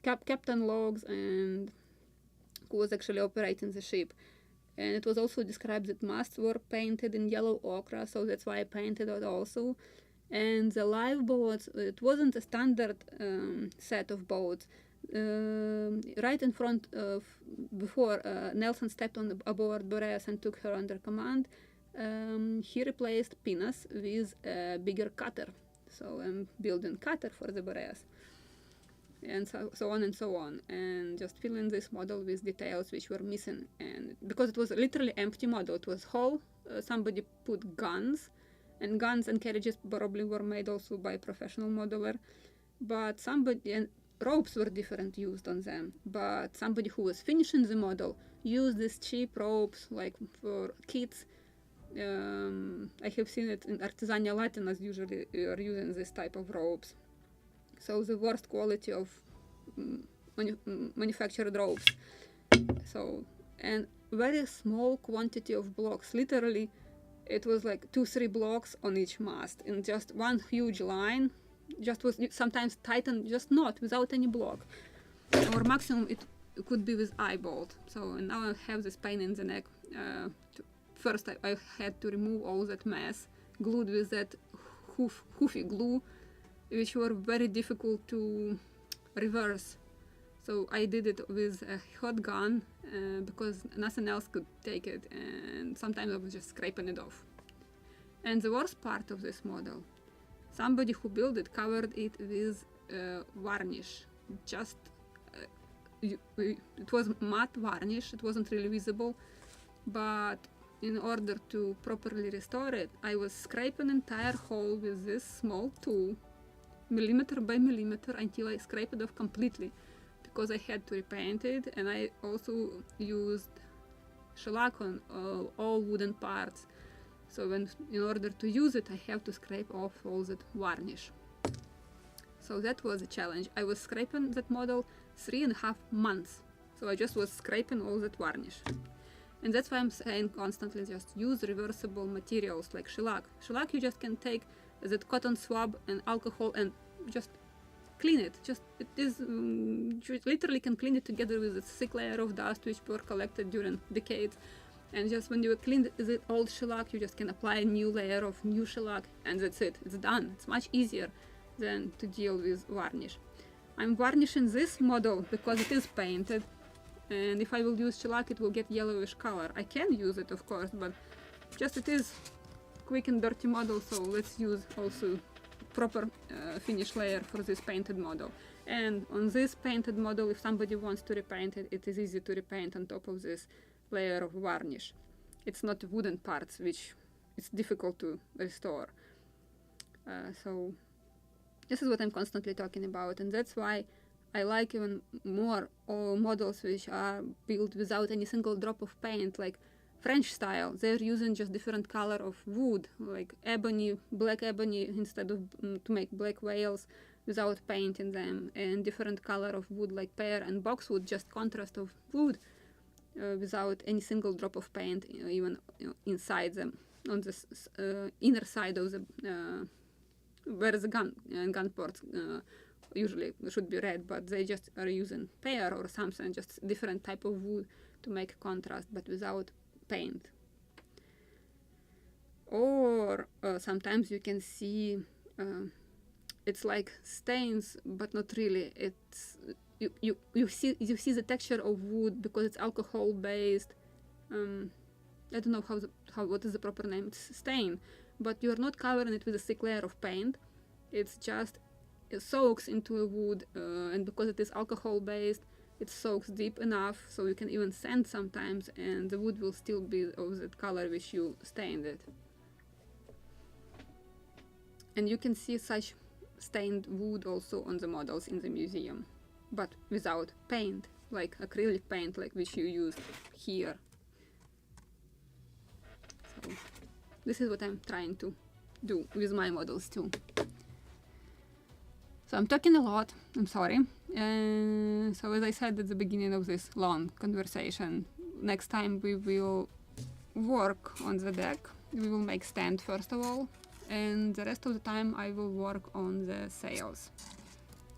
Captain Logs, and who was actually operating the ship. And it was also described that masts were painted in yellow ochre, so that's why I painted it also. And the lifeboats, it wasn't a standard set of boats. Right in front of, before Nelson stepped on aboard Boreas and took her under command, he replaced Pinnace with a bigger cutter. So I'm building cutter for the Boreas. And so on and so on, and just filling this model with details which were missing. And because it was a literally empty model, it was whole. Somebody put guns and carriages probably were made also by a professional modeler, but and ropes were different used on them. But somebody who was finishing the model used these cheap ropes like for kits. I have seen it in Artisania Latinas, usually are using this type of ropes. So the worst quality of manufactured ropes. So, and very small quantity of blocks. Literally, it was like 2-3 blocks on each mast in just one huge line. Just was sometimes tightened, just not without any block. Or maximum it could be with eye bolt. So and now I have this pain in the neck. First I had to remove all that mess, glued with that hoofy glue, which were very difficult to reverse. So I did it with a hot gun because nothing else could take it, and sometimes I was just scraping it off. And the worst part of this model, somebody who built it covered it with varnish. Just it was matte varnish, it wasn't really visible, but in order to properly restore it, I was scraping an entire hole with this small tool, millimeter by millimeter, until I scraped it off completely, because I had to repaint it. And I also used shellac on all wooden parts. So in order to use it, I have to scrape off all that varnish. So that was a challenge. I was scraping that model 3.5 months. So I just was scraping all that varnish. And that's why I'm saying constantly just use reversible materials like shellac. Shellac you just can take that cotton swab and alcohol and just clean it. Just it is you literally can clean it together with a thick layer of dust which were collected during decades. And just when you clean the old shellac, you just can apply a new layer of new shellac, and that's it. It's done. It's much easier than to deal with varnish. I'm varnishing this model because it is painted. And if I will use shellac, it will get yellowish color. I can use it, of course, but just it is quick and dirty model, so let's use also proper finish layer for this painted model. And on this painted model, if somebody wants to repaint it, it is easy to repaint on top of this layer of varnish. It's not wooden parts, which it's difficult to restore. So this is what I'm constantly talking about, and that's why I like even more models which are built without any single drop of paint, like French style. They're using just different color of wood, like ebony, black ebony, instead of to make black whales without painting them, and different color of wood like pear and boxwood, just contrast of wood without any single drop of paint, even inside them, on the inner side of the where the gun ports usually should be red, but they just are using pear or something, just different type of wood to make contrast, but without paint. Or sometimes you can see it's like stains, but not really. It's you see the texture of wood because it's alcohol based. I don't know what is the proper name. It's stain, but you're not covering it with a thick layer of paint. It's just it soaks into a wood, and because it is alcohol based, it soaks deep enough so you can even sand sometimes, and the wood will still be of that color which you stained it. And you can see such stained wood also on the models in the museum, but without paint, like acrylic paint, like which you use here. So this is what I'm trying to do with my models too. So I'm talking a lot, I'm sorry. So as I said at the beginning of this long conversation, next time we will work on the deck we will make stand first of all, and the rest of the time I will work on the sails.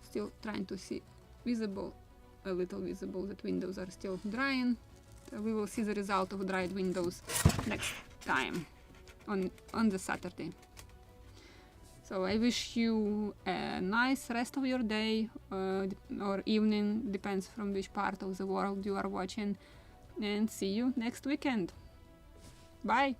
Still trying to see visible, a little visible, that windows are still drying. So we will see the result of dried windows next time on the Saturday. So I wish you a nice rest of your day or evening, depends from which part of the world you are watching, and see you next weekend. Bye!